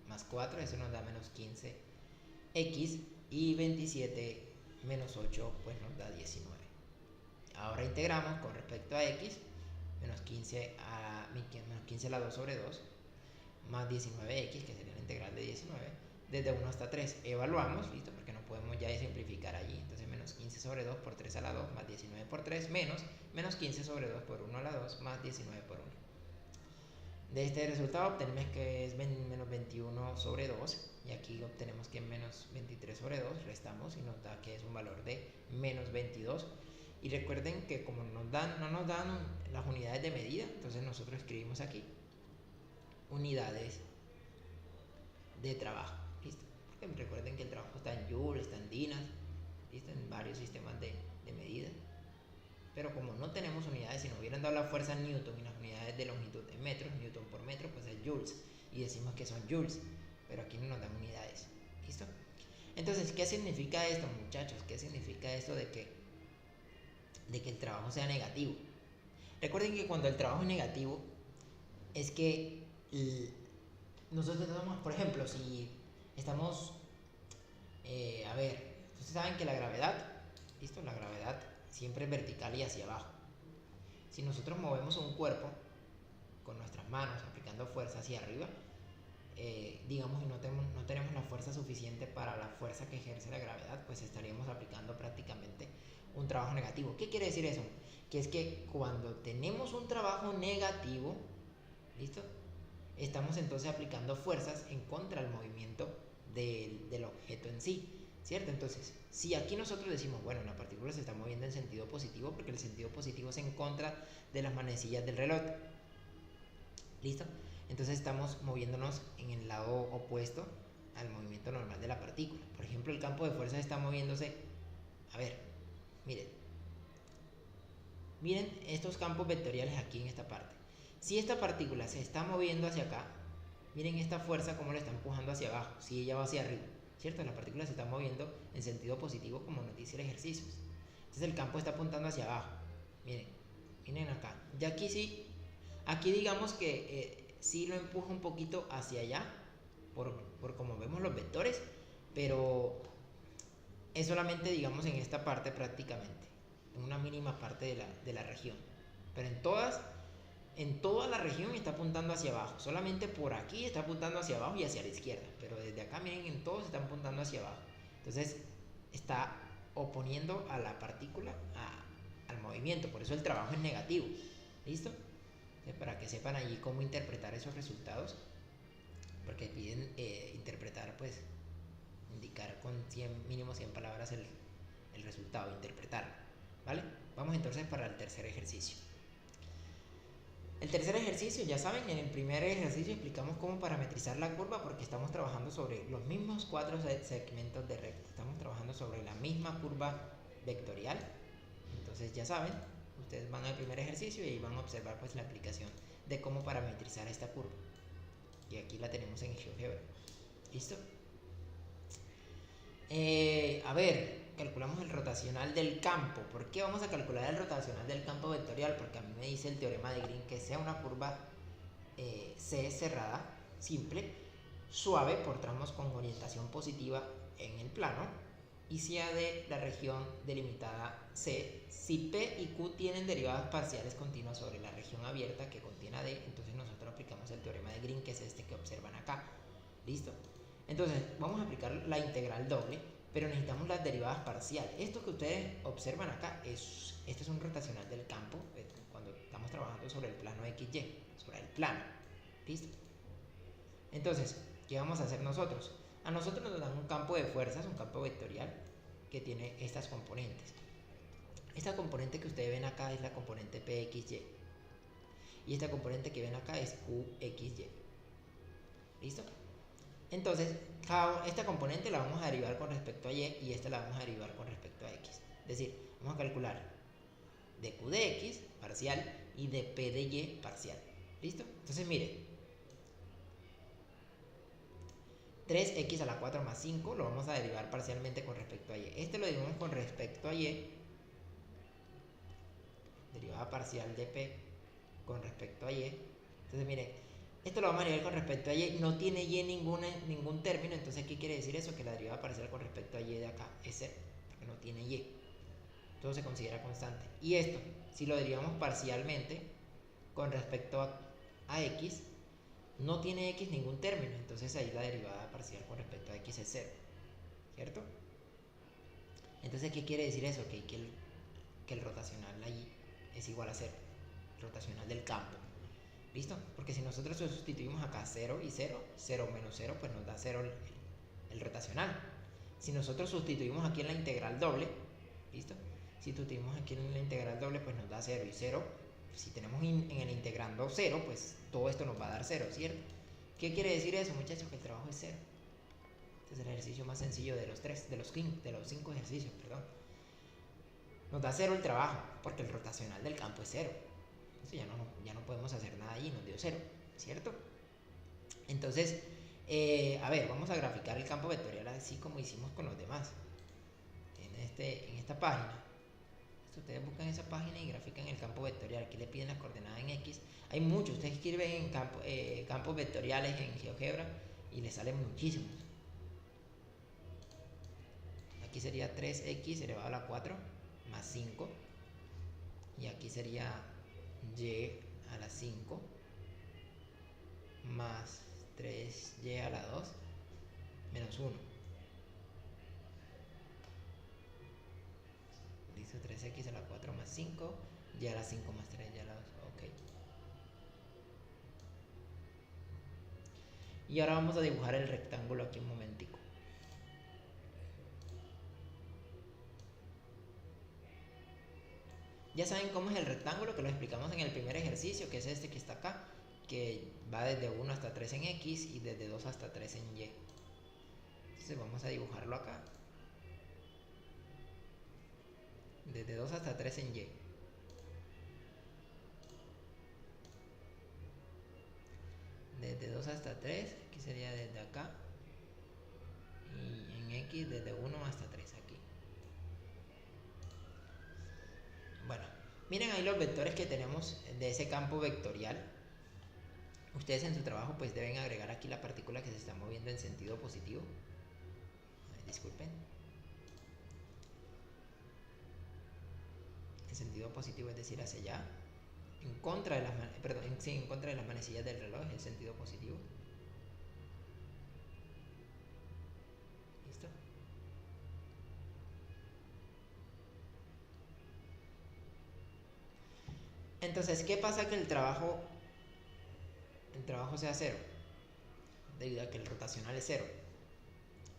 más 4, eso nos da menos 15x y 27 menos 8 pues nos da 19. Ahora integramos con respecto a x, menos 15 a la 2 sobre 2 más 19x, que sería la integral de 19, desde 1 hasta 3. Evaluamos, listo, porque no podemos ya simplificar allí. Entonces menos 15 sobre 2 por 3 a la 2 más 19 por 3 menos 15 sobre 2 por 1 a la 2 más 19 por 1. De este resultado obtenemos que es menos 21 sobre 2 y aquí obtenemos que es menos 23 sobre 2, restamos y nos da que es un valor de menos 22. Y recuerden que como no nos dan las unidades de medida, entonces nosotros escribimos aquí unidades de trabajo, ¿listo? Porque recuerden que el trabajo está en Joule, está en Dinas, ¿listo? En varios sistemas de medida. Pero como no tenemos unidades, si nos hubieran dado la fuerza en Newton y las unidades de longitud en metros, Newton por metro, pues es joules. Y decimos que son joules, pero aquí no nos dan unidades. ¿Listo? Entonces, ¿qué significa esto, muchachos? ¿Qué significa esto de que el trabajo sea negativo? Recuerden que cuando el trabajo es negativo, es que nosotros estamos, por ejemplo, si estamos, a ver, ustedes saben que la gravedad, ¿listo? La gravedad siempre es vertical y hacia abajo. Si nosotros movemos un cuerpo con nuestras manos aplicando fuerza hacia arriba, digamos, y no tenemos la fuerza suficiente para la fuerza que ejerce la gravedad, pues estaríamos aplicando prácticamente un trabajo negativo. ¿Qué quiere decir eso? Que es que cuando tenemos un trabajo negativo, ¿listo? Estamos entonces aplicando fuerzas en contra del movimiento del objeto en sí, ¿cierto? Entonces, si aquí nosotros decimos, bueno, la partícula se está moviendo en sentido positivo porque el sentido positivo es en contra de las manecillas del reloj, ¿listo? Entonces estamos moviéndonos en el lado opuesto al movimiento normal de la partícula. Por ejemplo, el campo de fuerza está moviéndose, a ver, miren estos campos vectoriales aquí en esta parte. Si esta partícula se está moviendo hacia acá, miren esta fuerza como la está empujando hacia abajo, si ella va hacia arriba, ¿cierto? La partícula se está moviendo en sentido positivo como nos dice el ejercicio. Entonces el campo está apuntando hacia abajo. Miren acá. Ya aquí sí, aquí digamos que sí lo empuja un poquito hacia allá, por como vemos los vectores, pero es solamente, digamos, en esta parte prácticamente, en una mínima parte de la región. Pero en toda la región está apuntando hacia abajo. Solamente por aquí está apuntando hacia abajo y hacia la izquierda. Pero desde acá, miren, en todos están apuntando hacia abajo. Entonces, está oponiendo a la partícula al movimiento. Por eso el trabajo es negativo. ¿Listo? Entonces, para que sepan allí cómo interpretar esos resultados. Porque piden interpretar, pues, indicar con mínimo 100 palabras el resultado, interpretarlo. ¿Vale? Vamos entonces para el tercer ejercicio. El tercer ejercicio, ya saben, en el primer ejercicio explicamos cómo parametrizar la curva porque estamos trabajando sobre los mismos 4 segmentos de recta. Estamos trabajando sobre la misma curva vectorial. Entonces ya saben, ustedes van al primer ejercicio y ahí van a observar pues la aplicación de cómo parametrizar esta curva. Y aquí la tenemos en GeoGebra. ¿Listo? A ver, calculamos el rotacional del campo. ¿Por qué vamos a calcular el rotacional del campo vectorial? Porque a mí me dice el teorema de Green que sea una curva C cerrada, simple, suave por tramos con orientación positiva en el plano y sea de la región delimitada C. Si P y Q tienen derivadas parciales continuas sobre la región abierta que contiene a D, entonces nosotros aplicamos el teorema de Green, que es este que observan acá. ¿Listo? Entonces, vamos a aplicar la integral doble, pero necesitamos las derivadas parciales. Esto que ustedes observan acá, este es un rotacional del campo, cuando estamos trabajando sobre el plano XY, sobre el plano. ¿Listo? Entonces, ¿qué vamos a hacer nosotros? A nosotros nos dan un campo de fuerzas, un campo vectorial, que tiene estas componentes. Esta componente que ustedes ven acá es la componente PXY. Y esta componente que ven acá es QXY. ¿Listo? Entonces, esta componente la vamos a derivar con respecto a Y y esta la vamos a derivar con respecto a X. Es decir, vamos a calcular de Q de X parcial y de P de Y parcial. ¿Listo? Entonces, mire, 3x a la 4 más 5 lo vamos a derivar parcialmente con respecto a Y. Este lo derivamos con respecto a Y, derivada parcial de P con respecto a Y. Entonces, mire, esto lo vamos a derivar con respecto a Y, no tiene Y ningún término, entonces ¿qué quiere decir eso? Que la derivada parcial con respecto a Y de acá es 0, porque no tiene Y. Todo se considera constante. Y esto, si lo derivamos parcialmente con respecto a X, no tiene X ningún término, entonces ahí la derivada parcial con respecto a X es 0, ¿cierto? Entonces, ¿qué quiere decir eso? Que el rotacional ahí es igual a 0, el rotacional del campo. ¿Listo? Porque si nosotros sustituimos acá 0 y 0, 0 menos 0, pues nos da 0 el rotacional. Si nosotros sustituimos aquí en la integral doble, ¿listo? Si sustituimos aquí en la integral doble, pues nos da 0 y 0. Si tenemos en el integrando 0, pues todo esto nos va a dar 0, ¿cierto? ¿Qué quiere decir eso, muchachos? Que el trabajo es 0. Este es el ejercicio más sencillo de los 5 ejercicios, perdón. Nos da 0 el trabajo, porque el rotacional del campo es 0. Entonces ya no podemos hacer nada allí, nos dio 0, ¿cierto? Entonces, a ver, vamos a graficar el campo vectorial así como hicimos con los demás. En esta página. Ustedes buscan esa página y grafican el campo vectorial. Aquí le piden las coordenadas en X. Hay muchos. Ustedes escriben en campos vectoriales en GeoGebra y les salen muchísimos. Aquí sería 3x elevado a la 4 más 5. Y aquí sería y a la 5 más 3y a la 2 menos 1. Listo, 3x a la 4 más 5, y a la 5 más 3, y a la 2. Ok. Y ahora vamos a dibujar el rectángulo aquí un momentico. Ya saben cómo es el rectángulo, que lo explicamos en el primer ejercicio, que es este que está acá, que va desde 1 hasta 3 en X y desde 2 hasta 3 en Y. Entonces vamos a dibujarlo acá. Desde 2 hasta 3 en Y. Desde 2 hasta 3, aquí sería desde acá. Y en X desde 1 hasta 3 aquí. Bueno, miren ahí los vectores que tenemos de ese campo vectorial. Ustedes en su trabajo pues deben agregar aquí la partícula que se está moviendo en sentido positivo. Disculpen. En sentido positivo, es decir, hacia allá. En contra de las manecillas del reloj, el sentido positivo. ¿Listo? Entonces, ¿qué pasa que el trabajo sea 0? Debido a que el rotacional es 0.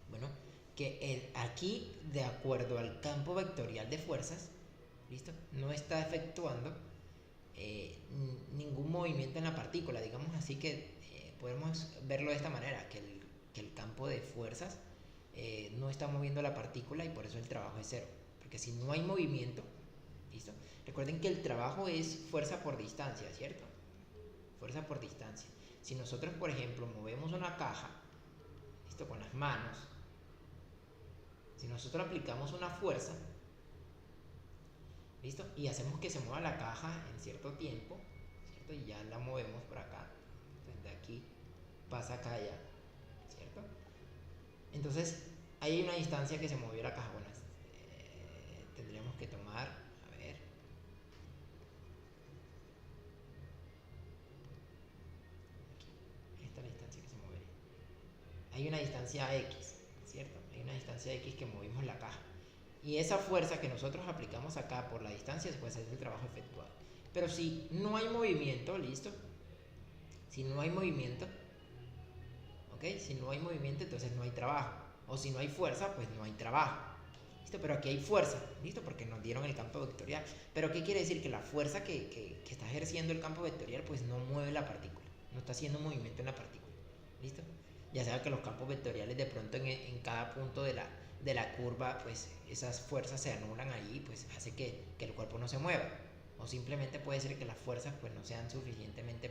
Bueno, que aquí, de acuerdo al campo vectorial de fuerzas, ¿listo? No está efectuando ningún movimiento en la partícula. Digamos así que podemos verlo de esta manera, que el campo de fuerzas no está moviendo la partícula y por eso el trabajo es 0. Porque si no hay movimiento, ¿listo? Recuerden que el trabajo es fuerza por distancia, ¿cierto? Fuerza por distancia. Si nosotros, por ejemplo, movemos una caja, ¿listo? Con las manos, si nosotros aplicamos una fuerza, ¿listo? Y hacemos que se mueva la caja en cierto tiempo, ¿cierto? Y ya la movemos por acá. Entonces de aquí pasa acá allá, ¿cierto? Entonces hay una distancia que se movió la caja. Bueno, tendríamos que tomar, a ver. Aquí, esta es la distancia que se movería. Hay una distancia X, ¿cierto? Hay una distancia X que movimos la caja. Y esa fuerza que nosotros aplicamos acá por la distancia, pues es el trabajo efectuado. Pero si no hay movimiento, ¿listo? Si no hay movimiento, ¿ok? Si no hay movimiento, entonces no hay trabajo. O si no hay fuerza, pues no hay trabajo. ¿Listo? Pero aquí hay fuerza, ¿listo? Porque nos dieron el campo vectorial. Pero ¿qué quiere decir? Que la fuerza que está ejerciendo el campo vectorial, pues no mueve la partícula. No está haciendo movimiento en la partícula. ¿Listo? Ya sea que los campos vectoriales de pronto en cada punto de la curva, pues esas fuerzas se anulan ahí, pues hace que el cuerpo no se mueva. O simplemente puede ser que las fuerzas pues no sean suficientemente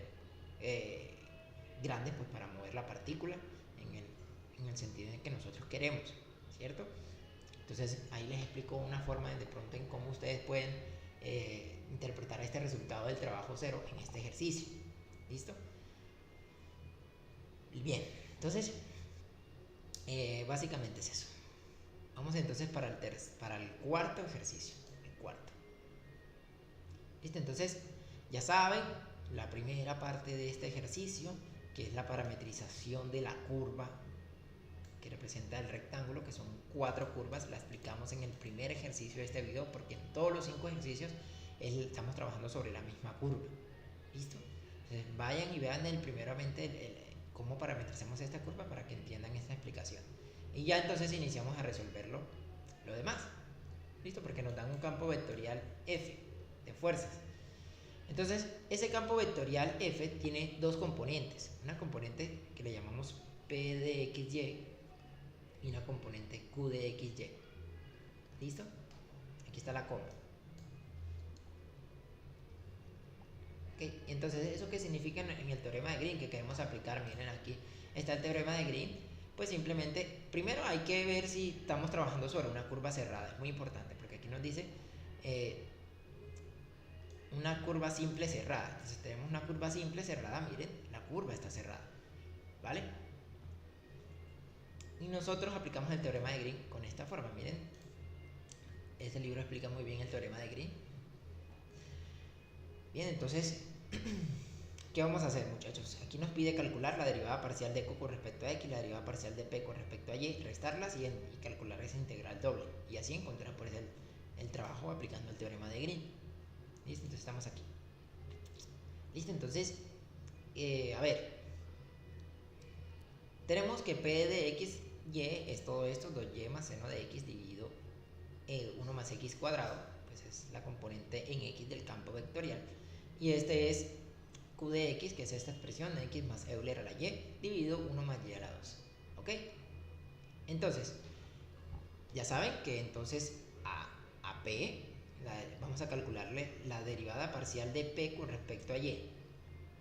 grandes pues para mover la partícula en el sentido en que nosotros queremos, ¿cierto? Entonces ahí les explico una forma de pronto en cómo ustedes pueden interpretar este resultado del trabajo 0 en este ejercicio. ¿Listo? Bien, entonces básicamente es eso. Vamos entonces para el cuarto ejercicio. El cuarto. ¿Listo? Entonces, ya saben, la primera parte de este ejercicio, que es la parametrización de la curva que representa el rectángulo, que son 4 curvas, la explicamos en el primer ejercicio de este video, porque en todos los 5 ejercicios estamos trabajando sobre la misma curva. ¿Listo? Entonces, vayan y vean primeramente cómo parametrizamos esta curva para que entiendan esta explicación. Y ya entonces iniciamos a resolverlo lo demás. ¿Listo? Porque nos dan un campo vectorial F de fuerzas. Entonces, ese campo vectorial F tiene dos componentes. Una componente que le llamamos P de XY y una componente Q de XY. ¿Listo? Aquí está la coma. ¿Okay? Entonces, ¿eso qué significa en el teorema de Green que queremos aplicar? Miren, aquí está el teorema de Green. Pues simplemente, primero hay que ver si estamos trabajando sobre una curva cerrada. Es muy importante porque aquí nos dice una curva simple cerrada. Entonces tenemos una curva simple cerrada, miren, la curva está cerrada, ¿vale? Y nosotros aplicamos el teorema de Green con esta forma, miren. Este libro explica muy bien el teorema de Green. Bien, entonces, ¿qué vamos a hacer, muchachos? Aquí nos pide calcular la derivada parcial de Q con respecto a X, la derivada parcial de P con respecto a Y, restarlas y calcular esa integral doble. Y así encontrar pues, el trabajo aplicando el teorema de Green. ¿Listo? Entonces estamos aquí. ¿Listo? Entonces, a ver. Tenemos que P de X, Y es todo esto, 2Y más seno de X dividido 1 más X cuadrado, pues es la componente en X del campo vectorial. Y este es Q de X, que es esta expresión, X más Euler a la Y, dividido 1 más Y a la 2. ¿Ok? Entonces, ya saben que entonces a P vamos a calcularle la derivada parcial de P con respecto a Y.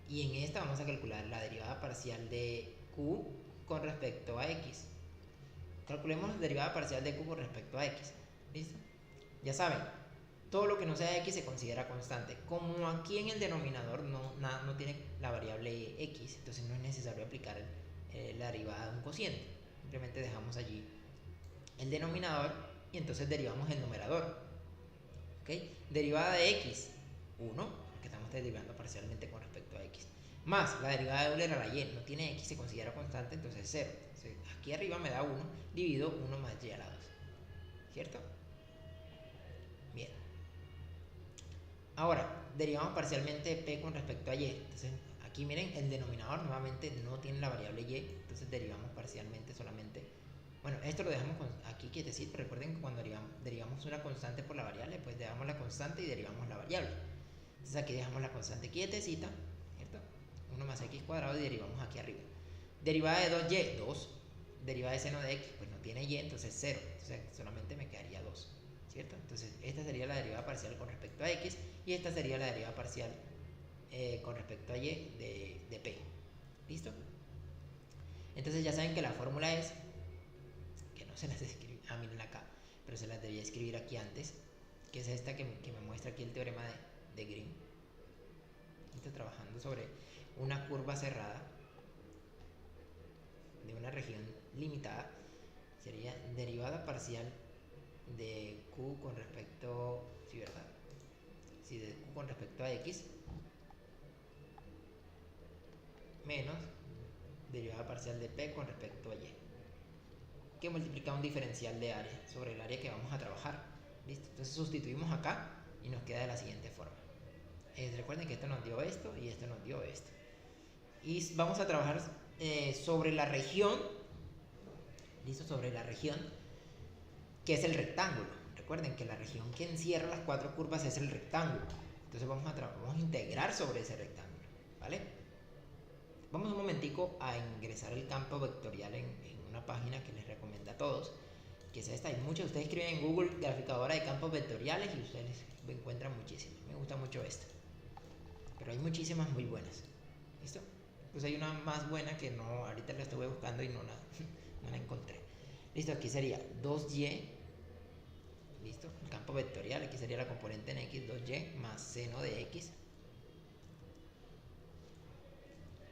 Y en esta vamos a calcular la derivada parcial de Q con respecto a X. Calculemos la derivada parcial de Q con respecto a X. ¿Listo? Ya saben, todo lo que no sea X se considera constante. Como aquí en el denominador no tiene la variable X, entonces no es necesario aplicar la derivada de un cociente. Simplemente dejamos allí el denominador y entonces derivamos el numerador. ¿Ok? Derivada de X, 1, porque estamos derivando parcialmente con respecto a X. Más la derivada de Euler a la Y, no tiene X, se considera constante, entonces 0. Entonces, aquí arriba me da 1, divido 1 más Y a la 2. ¿Cierto? Bien. Ahora, derivamos parcialmente P con respecto a Y. Entonces, aquí miren, el denominador nuevamente no tiene la variable Y, entonces derivamos parcialmente solamente. Bueno, esto lo dejamos aquí quietecito. Recuerden que cuando derivamos una constante por la variable, pues dejamos la constante y derivamos la variable. Entonces aquí dejamos la constante quietecita, ¿cierto? 1 más X cuadrado y derivamos aquí arriba. Derivada de 2Y, 2. Derivada de seno de X, pues no tiene Y, entonces 0. Entonces solamente me quedaría 2, ¿cierto? Entonces esta sería la derivada parcial con respecto a X y esta sería la derivada parcial con respecto a Y de P. ¿Listo? Entonces ya saben que la fórmula es, que no se las escribí, miren acá, pero se las debía escribir aquí antes, que es esta que me muestra aquí el teorema de Green. Estoy trabajando sobre una curva cerrada de una región limitada. Sería derivada parcial de Q con respecto, sí, ¿verdad? Sí, de Q con respecto a X menos derivada parcial de P con respecto a Y, que multiplica un diferencial de área sobre el área que vamos a trabajar. ¿Listo? Entonces sustituimos acá y nos queda de la siguiente forma. Recuerden que esto nos dio esto y esto nos dio esto. Y vamos a trabajar sobre la región, ¿listo? Sobre la región que es el rectángulo. Recuerden que la región que encierra las cuatro curvas es el rectángulo. Entonces vamos a integrar sobre ese rectángulo, ¿vale? Vamos un momentico a ingresar el campo vectorial en una página que les recomiendo a todos, que es esta. Hay muchos, ustedes escriben en Google graficadora de campos vectoriales y ustedes encuentran muchísimas. Me gusta mucho esta, pero hay muchísimas muy buenas. ¿Listo? Pues hay una más buena que no, ahorita la estuve buscando y no la encontré. Listo, aquí sería 2y, listo, el campo vectorial, aquí sería la componente en x, 2y más seno de x,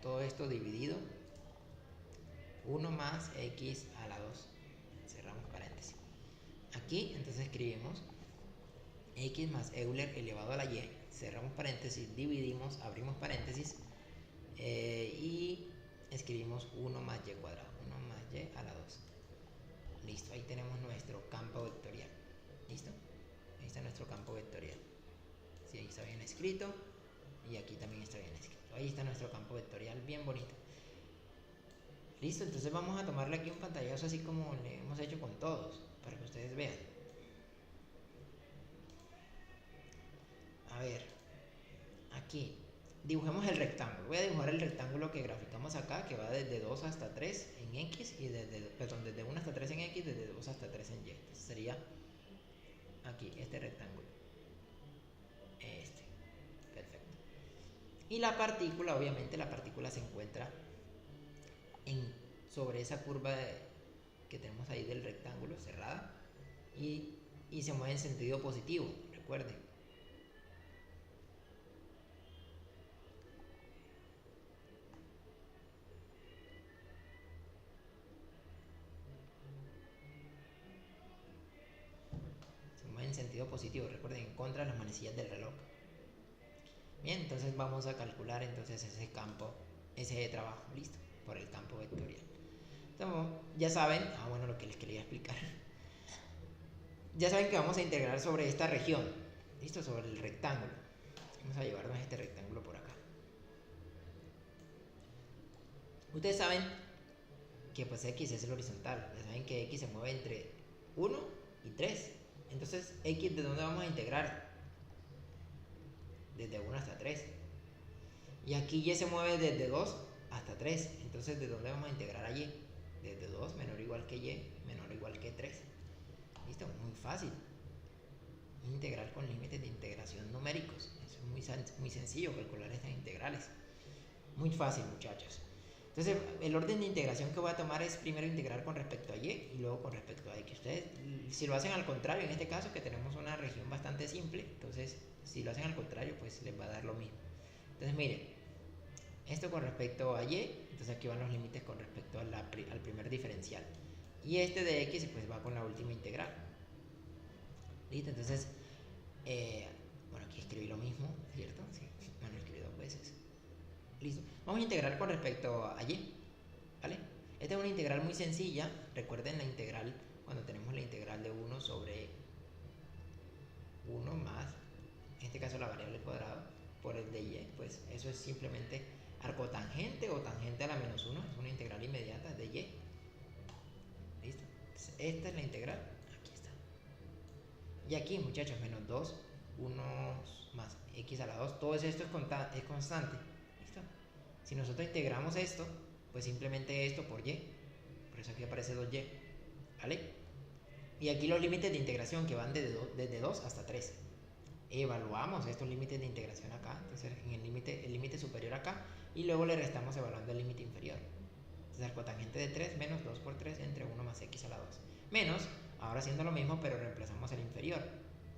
todo esto dividido 1 más x a la 2, cerramos paréntesis. Aquí entonces escribimos x más Euler elevado a la y, cerramos paréntesis, dividimos, abrimos paréntesis y escribimos 1 más y cuadrado, 1 más y a la 2. Listo, ahí tenemos nuestro campo vectorial. ¿Listo? Ahí está nuestro campo vectorial. Si ahí está bien escrito. y aquí también está bien escrito. Ahí está nuestro campo vectorial bien bonito. Listo, entonces vamos a tomarle aquí un pantallazo así como le hemos hecho con todos, para que ustedes vean. A ver, aquí dibujemos el rectángulo. Voy a dibujar el rectángulo que graficamos acá, que va desde 2 hasta 3 en X y desde 1 hasta 3 en X, desde 2 hasta 3 en Y. Entonces sería aquí este rectángulo. Este. Perfecto. Y la partícula, obviamente la partícula se encuentra sobre esa curva que tenemos ahí del rectángulo cerrada y se mueve en sentido positivo, recuerden. Se mueve en sentido positivo, recuerden, en contra de las manecillas del reloj. Bien, entonces vamos a calcular entonces ese campo, ese trabajo, listo, por el campo vectorial. Entonces, ya saben, bueno, lo que les quería explicar. Ya saben que vamos a integrar sobre esta región, listo, sobre el rectángulo. Vamos a llevarnos este rectángulo por acá. Ustedes saben que pues X es el horizontal, ya saben que X se mueve entre 1 y 3. Entonces, X, ¿de dónde vamos a integrar? Desde 1 hasta 3. Y aquí Y se mueve desde 2 hasta 3. Entonces, ¿de dónde vamos a integrar a Y? Desde 2 menor o igual que Y, menor o igual que 3. ¿Listo? Muy fácil. Integral con límites de integración numéricos. Eso es muy sencillo calcular estas integrales. Muy fácil, muchachos. Entonces, el orden de integración que voy a tomar es primero integrar con respecto a Y y luego con respecto a X. Ustedes, si lo hacen al contrario, en este caso que tenemos una región bastante simple, entonces, si lo hacen al contrario, pues les va a dar lo mismo. Entonces, miren, esto con respecto a Y, entonces aquí van los límites con respecto al primer diferencial. Y este de X, pues va con la última integral. ¿Listo? Entonces, bueno, aquí escribí lo mismo, ¿cierto? Sí, bueno, escribí 2 veces. Listo. Vamos a integrar con respecto a Y, ¿vale? Esta es una integral muy sencilla. Recuerden la integral cuando tenemos la integral de 1 sobre 1 más, en este caso la variable cuadrada, por el de Y, pues eso es simplemente arcotangente o tangente a la menos 1. Es una integral inmediata de Y. ¿Listo? Entonces, esta es la integral. Aquí está. Y aquí, muchachos, menos 2, 1 más x a la 2, todo esto es constante. ¿Listo? Si nosotros integramos esto, pues simplemente esto por y. Por eso aquí aparece 2y. ¿Vale? Y aquí los límites de integración que van desde 2 hasta 3. Evaluamos estos límites de integración acá. Entonces en el límite superior acá. Y luego le restamos evaluando el límite inferior. Entonces el cotangente de 3 menos 2 por 3 entre 1 más x a la 2. Menos, ahora haciendo lo mismo pero reemplazamos el inferior.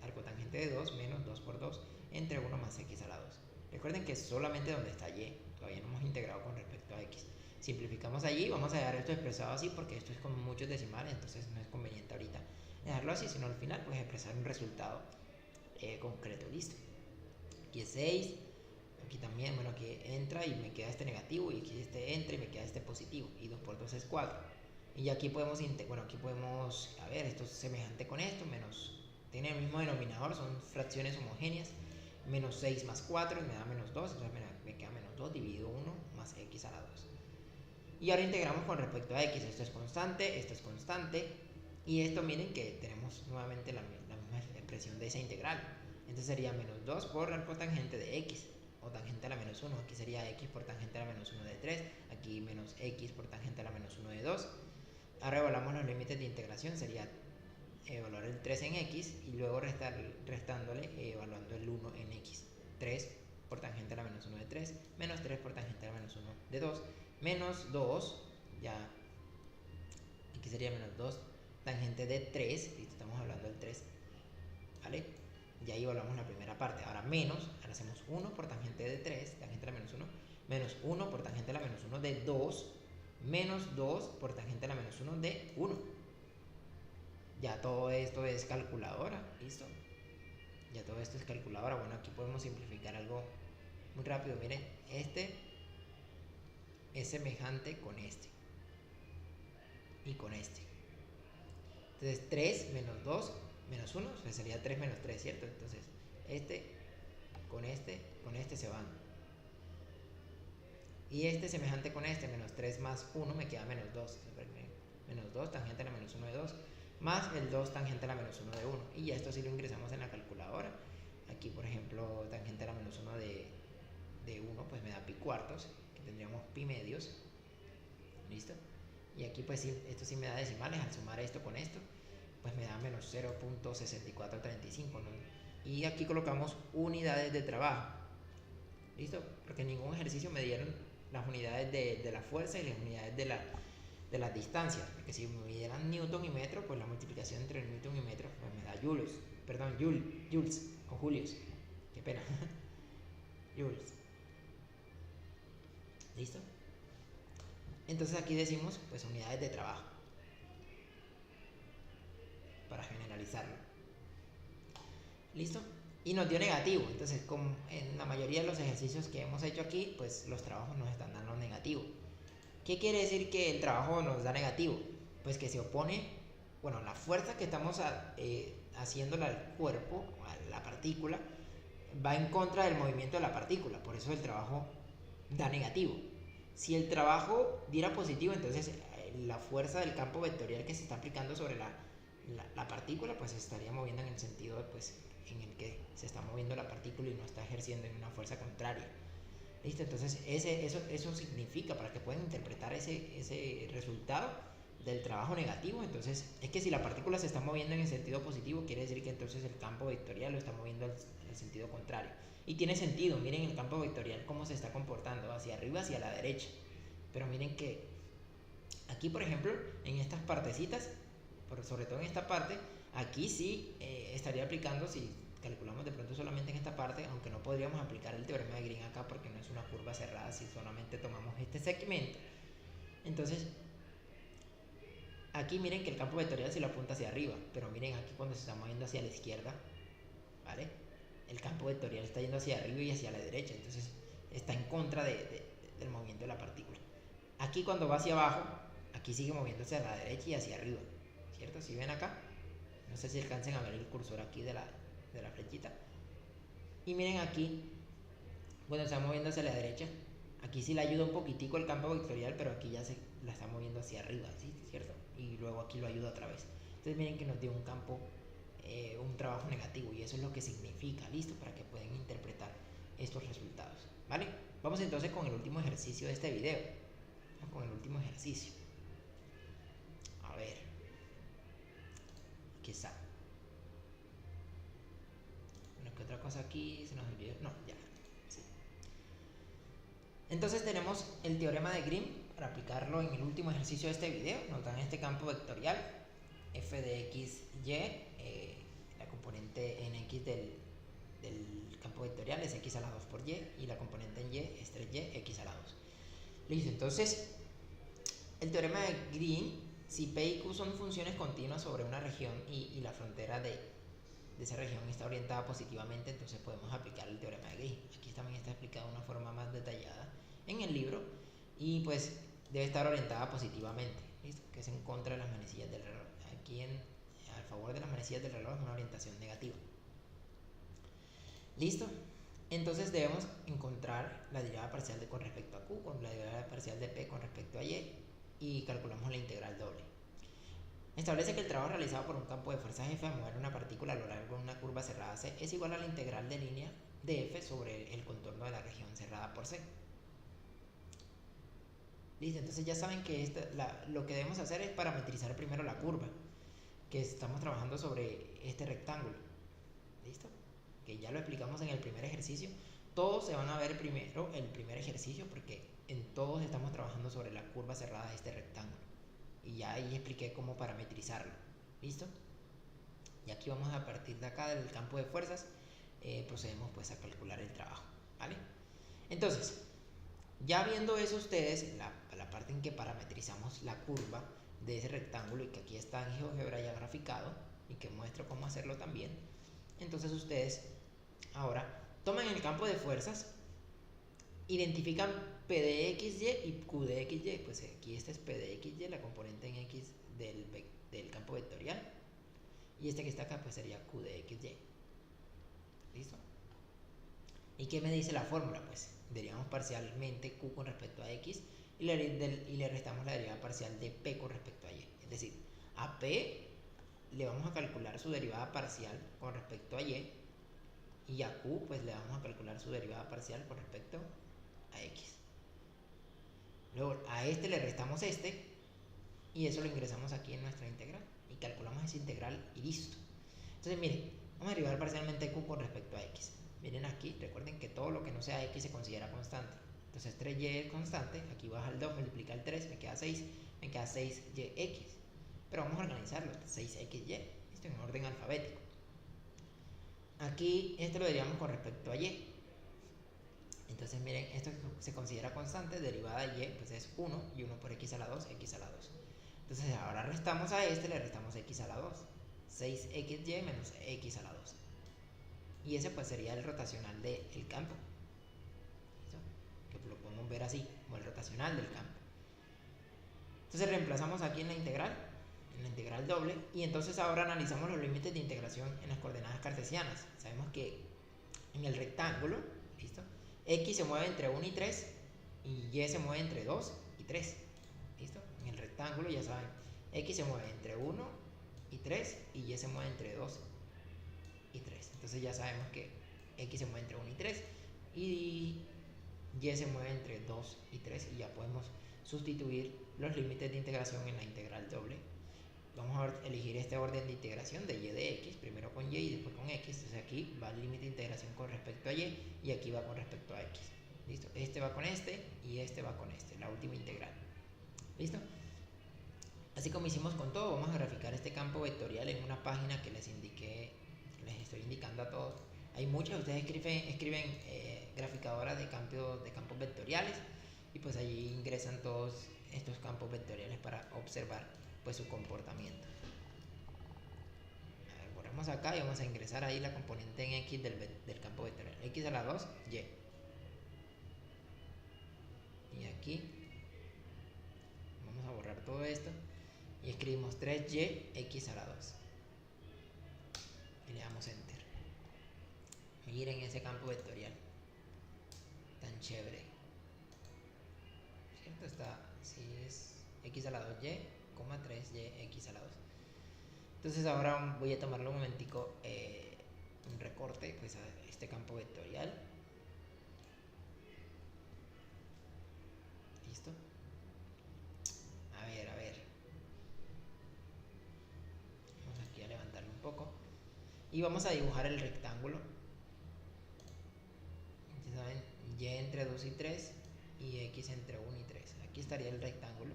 Arcotangente de 2 menos 2 por 2 entre 1 más x a la 2. Recuerden que es solamente donde está y, todavía no hemos integrado con respecto a x. Simplificamos allí, vamos a dejar esto expresado así porque esto es con muchos decimales, entonces no es conveniente ahorita dejarlo así, sino al final pues expresar un resultado concreto. Listo. Aquí es 6, aquí también, bueno, aquí entra y me queda este negativo, y aquí este entra y me queda este positivo, y 2 por 2 es 4. Y aquí podemos, a ver, esto es semejante con esto, menos, tiene el mismo denominador, son fracciones homogéneas, menos 6 más 4 y me da menos 2, entonces me queda menos 2 dividido 1 más x a la 2. Y ahora integramos con respecto a x, esto es constante, y esto miren que tenemos nuevamente la misma expresión de esa integral. Entonces sería menos 2 por el cotangente de x, o tangente a la menos 1, aquí sería x por tangente a la menos 1 de 3, aquí menos x por tangente a la menos 1 de 2. Ahora evaluamos los límites de integración, sería evaluar el 3 en x y luego restándole evaluando el 1 en x. 3 por tangente a la menos 1 de 3, menos 3 por tangente a la menos 1 de 2, menos 2, ya, aquí sería menos 2 tangente de 3, y estamos hablando del 3, ¿vale? Ya ahí evaluamos la primera parte. Ahora ahora hacemos 1 por tangente de 3, tangente a la menos 1, menos 1 por tangente a la menos 1 de 2, menos 2 por tangente a la menos 1 de 1. Ya todo esto es calculadora, ¿listo? Ya todo esto es calculadora. Bueno, aquí podemos simplificar algo muy rápido. Miren, este es semejante con este y con este. Entonces 3 menos 2 menos 1, pues sería 3 menos 3, ¿cierto? Entonces este con este se van. Y este semejante con este, menos 3 más 1 me queda menos 2. Menos 2 tangente a la menos 1 de 2, más el 2 tangente a la menos 1 de 1. Y ya esto sí lo ingresamos en la calculadora. Aquí, por ejemplo, tangente a la menos 1 de 1, pues me da pi cuartos, que tendríamos pi medios. ¿Listo? Y aquí, pues sí, esto sí me da decimales. Al sumar esto con esto, pues me da menos 0.6435, ¿no? Y aquí colocamos unidades de trabajo. ¿Listo? Porque en ningún ejercicio me dieron las unidades de la fuerza y las unidades de las distancias. Porque si me dieran newton y metro, pues la multiplicación entre newton y metro pues me da joules. Perdón, joules o julios. Qué pena. Joules. ¿Listo? Entonces aquí decimos pues unidades de trabajo. Para generalizarlo. ¿Listo? Y nos dio negativo. Entonces, como en la mayoría de los ejercicios que hemos hecho aquí, pues los trabajos nos están dando negativo. ¿Qué quiere decir que el trabajo nos da negativo? Pues que se opone, bueno, la fuerza que estamos haciéndole al cuerpo, a la partícula, va en contra del movimiento de la partícula. Por eso el trabajo da negativo. Si el trabajo diera positivo, entonces la fuerza del campo vectorial que se está aplicando sobre la partícula, pues se estaría moviendo en el sentido pues, en el que se está moviendo la partícula y no está ejerciendo en una fuerza contraria. ¿Listo? Entonces eso significa, para que puedan interpretar ese resultado del trabajo negativo, entonces es que si la partícula se está moviendo en el sentido positivo, quiere decir que entonces el campo vectorial lo está moviendo en el sentido contrario. Y tiene sentido, miren el campo vectorial cómo se está comportando, hacia arriba, hacia la derecha. Pero miren que aquí, por ejemplo, en estas partecitas, sobre todo en esta parte, aquí sí estaría aplicando, si calculamos de pronto solamente en esta parte, aunque no podríamos aplicar el teorema de Green acá porque no es una curva cerrada, si solamente tomamos este segmento. Entonces, aquí miren que el campo vectorial se lo apunta hacia arriba, pero miren aquí cuando se está moviendo hacia la izquierda, ¿vale? El campo vectorial está yendo hacia arriba y hacia la derecha, entonces está en contra del movimiento de la partícula. Aquí cuando va hacia abajo, aquí sigue moviéndose a la derecha y hacia arriba, ¿cierto? Si ven acá, no sé si alcancen a ver el cursor aquí de la flechita. Y miren aquí, cuando se está moviendo hacia la derecha, aquí sí le ayuda un poquitico el campo vectorial, pero aquí ya se la está moviendo hacia arriba, ¿sí? ¿Cierto? Y luego aquí lo ayuda otra vez. Entonces miren que nos dio un campo, un trabajo negativo, y eso es lo que significa, listo, para que puedan interpretar estos resultados, ¿vale? Vamos entonces con el último ejercicio de este video. Vamos con el último ejercicio. A ver. Aquí está. Bueno, ¿qué otra cosa aquí se nos olvidó? No, ya. Sí. Entonces tenemos el teorema de Green para aplicarlo en el último ejercicio de este video. Nos dan este campo vectorial f de x, y, la componente en x del campo vectorial es x a la 2 por y la componente en y es 3y x a la 2. Listo, entonces el teorema de Green, si P y Q son funciones continuas sobre una región y la frontera de esa región está orientada positivamente, entonces podemos aplicar el teorema de Green. Aquí también está explicado de una forma más detallada en el libro y pues debe estar orientada positivamente, ¿listo? Que es en contra de las manecillas del reloj. Aquí al favor de las manecillas del reloj es una orientación negativa. ¿Listo? Entonces debemos encontrar la derivada parcial de con respecto a Q, con la derivada parcial de P con respecto a y calculamos la integral doble. Establece que el trabajo realizado por un campo de fuerza F a mover una partícula a lo largo de una curva cerrada C es igual a la integral de línea de F sobre el contorno de la región cerrada por C. Listo, entonces ya saben que lo que debemos hacer es parametrizar primero la curva, que estamos trabajando sobre este rectángulo. ¿Listo? Que ya lo explicamos en el primer ejercicio. Todos se van a ver primero el primer ejercicio porque en todos estamos trabajando sobre la curva cerrada de este rectángulo. Y ya ahí expliqué cómo parametrizarlo. ¿Listo? Y aquí vamos a partir de acá del campo de fuerzas, procedemos pues a calcular el trabajo, ¿vale? Entonces, ya viendo eso ustedes, la parte en que parametrizamos la curva de ese rectángulo y que aquí está en GeoGebra ya graficado y que muestro cómo hacerlo también, entonces ustedes ahora toman el campo de fuerzas, identifican P de XY y Q de XY, pues aquí este es P de XY, la componente en X del campo vectorial, y este que está acá pues sería Q de XY. ¿Listo? ¿Y qué me dice la fórmula? Pues derivamos parcialmente q con respecto a x y le restamos la derivada parcial de p con respecto a y. Es decir, a p le vamos a calcular su derivada parcial con respecto a y a q pues le vamos a calcular su derivada parcial con respecto a x. Luego a este le restamos este y eso lo ingresamos aquí en nuestra integral y calculamos esa integral y listo. Entonces miren, vamos a derivar parcialmente q con respecto a x. Miren aquí, recuerden que todo lo que no sea x se considera constante. Entonces 3y es constante, aquí baja el 2, multiplica el 3, me queda 6, me queda 6yx. Pero vamos a organizarlo, 6xy, esto en orden alfabético. Aquí esto lo derivamos con respecto a y. Entonces miren, esto se considera constante, derivada de y pues es 1 y 1 por x a la 2, x a la 2. Entonces ahora restamos a este, le restamos x a la 2. 6xy menos x a la 2. Y ese pues sería el rotacional del campo. ¿Listo? Que lo podemos ver así, como el rotacional del campo. Entonces reemplazamos aquí en la integral doble, y entonces ahora analizamos los límites de integración en las coordenadas cartesianas. Sabemos que en el rectángulo, ¿listo? X se mueve entre 1 y 3 y Y se mueve entre 2 y 3. ¿Listo? En el rectángulo ya saben, X se mueve entre 1 y 3 y Y se mueve entre 2 y 3. Entonces ya sabemos que X se mueve entre 1 y 3 y Y se mueve entre 2 y 3 y ya podemos sustituir los límites de integración en la integral doble. Vamos a elegir este orden de integración de y de x, primero con y y después con x. Entonces aquí va el límite de integración con respecto a y aquí va con respecto a x. ¿Listo? Este va con este y este va con este, la última integral. ¿Listo? Así como hicimos con todo, vamos a graficar este campo vectorial en una página que les estoy indicando a todos. Hay muchas, ustedes escriben graficadoras de campos vectoriales y pues allí ingresan todos estos campos vectoriales para observar pues su comportamiento. A ver, borramos acá y vamos a ingresar ahí la componente en x del campo vectorial. X a la 2, y. Y aquí vamos a borrar todo esto y escribimos 3y x a la 2. Y le damos enter. Miren ese campo vectorial tan chévere, ¿cierto? Está, si es x a la 2y, 3y x a la 2. Entonces ahora voy a tomarle un momentico un recorte pues a este campo vectorial. ¿Listo? A ver. Vamos aquí a levantarlo un poco. Y vamos a dibujar el rectángulo. Ya saben, y entre 2 y 3 y x entre 1 y 3. Aquí estaría el rectángulo.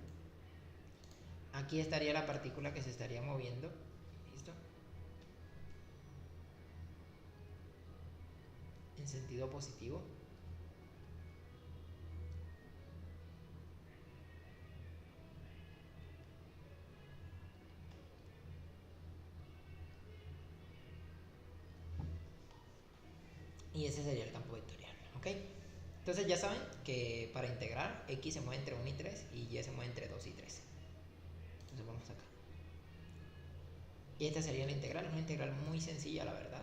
Aquí estaría la partícula que se estaría moviendo. ¿Listo? En sentido positivo. Y ese sería el campo vectorial. ¿Ok? Entonces ya saben que para integrar x se mueve entre 1 y 3 y y se mueve entre 2 y 3. Entonces vamos acá. Y esta sería la integral, es una integral muy sencilla la verdad.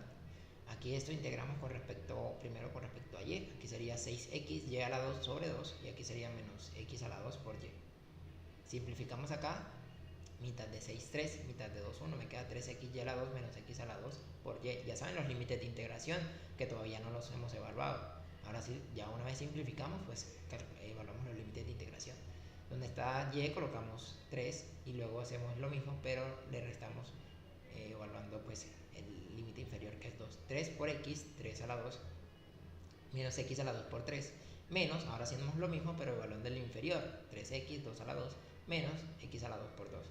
Aquí esto integramos primero con respecto a y. Aquí sería 6xy a la 2 sobre 2 y aquí sería menos x a la 2 por y. Simplificamos acá, mitad de 6, 3, mitad de 2, 1, me queda 3xy a la 2 menos x a la 2 por y. Ya saben los límites de integración que todavía no los hemos evaluado. Ahora sí, ya una vez simplificamos, pues evaluamos los límites de integración. Donde está y colocamos 3 y luego hacemos lo mismo, pero le restamos evaluando pues el límite inferior que es 2. 3 por x, 3 a la 2, menos x a la 2 por 3, menos, ahora hacemos lo mismo pero evaluando el inferior, 3x, 2 a la 2, menos x a la 2 por 2.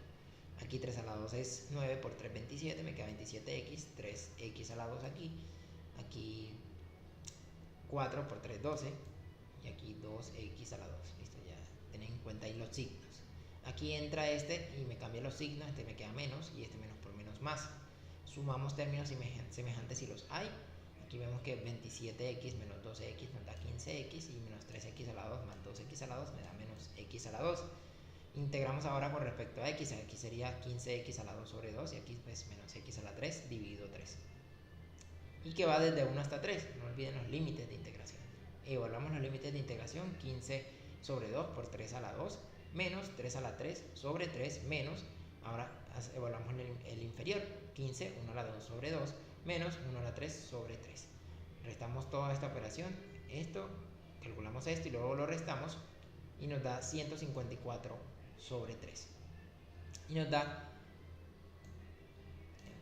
Aquí 3 a la 2 es 9 por 3, 27, me queda 27x, 3x a la 2 aquí, aquí 4 por 3, 12, y aquí 2x a la 2, listo, ya ten en cuenta ahí los signos. Aquí entra este y me cambia los signos, este me queda menos y este menos por menos más. Sumamos términos semejantes si los hay. Aquí vemos que 27x menos 12x nos da 15x y menos 3x a la 2 más 2x a la 2 me da menos x a la 2. Integramos ahora con respecto a x. Aquí sería 15x a la 2 sobre 2 y aquí pues menos x a la 3 dividido 3. y que va desde 1 hasta 3. No olviden los límites de integración. Evaluamos los límites de integración: 15 sobre 2 por 3 a la 2 menos 3 a la 3 sobre 3 menos, ahora evaluamos el inferior, 15, 1 a la 2 sobre 2 menos 1 a la 3 sobre 3. Restamos toda esta operación, esto, calculamos esto y luego lo restamos y nos da 154 sobre 3. Y nos da,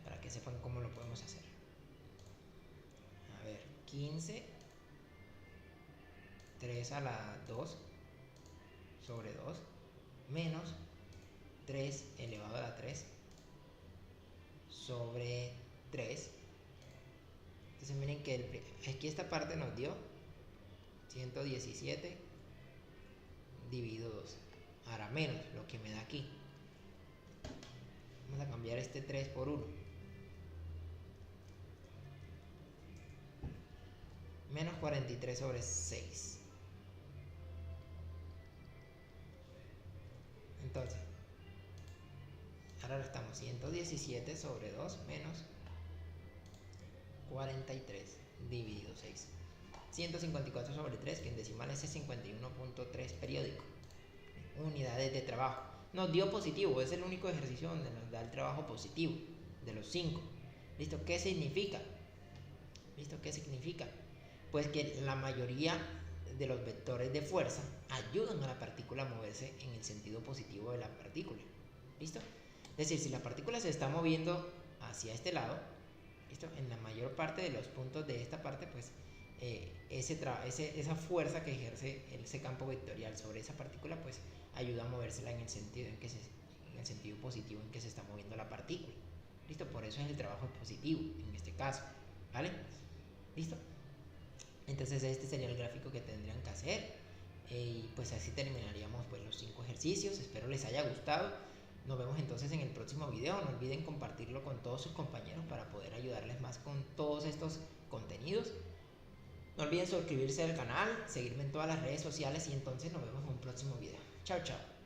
para que sepan cómo lo podemos hacer, a ver, 15, 3 a la 2 sobre 2 menos 3 elevado a la 3 sobre 3. Entonces miren que aquí esta parte nos dio 117 dividido 2. Ahora menos lo que me da aquí. Vamos a cambiar este 3 por 1. Menos 43 sobre 6. Entonces, ahora restamos 117 sobre 2 menos 43 dividido 6. 154 sobre 3, que en decimal es 51.3 periódico. Unidades de trabajo. Nos dio positivo, es el único ejercicio donde nos da el trabajo positivo de los 5. ¿Listo? ¿Qué significa? ¿Listo? ¿Qué significa? Pues que la mayoría de los vectores de fuerza ayudan a la partícula a moverse en el sentido positivo de la partícula. ¿Listo? Es decir, si la partícula se está moviendo hacia este lado, ¿listo? En la mayor parte de los puntos de esta parte, pues esa fuerza que ejerce ese campo vectorial sobre esa partícula, pues ayuda a movérsela en el sentido positivo en que se está moviendo la partícula. ¿Listo? Por eso es el trabajo positivo en este caso. ¿Vale? ¿Listo? Entonces este sería el gráfico que tendrían que hacer. Y pues así terminaríamos pues los 5 ejercicios. Espero les haya gustado. Nos vemos entonces en el próximo video. No olviden compartirlo con todos sus compañeros para poder ayudarles más con todos estos contenidos. No olviden suscribirse al canal, seguirme en todas las redes sociales y entonces nos vemos en un próximo video. Chao, chao.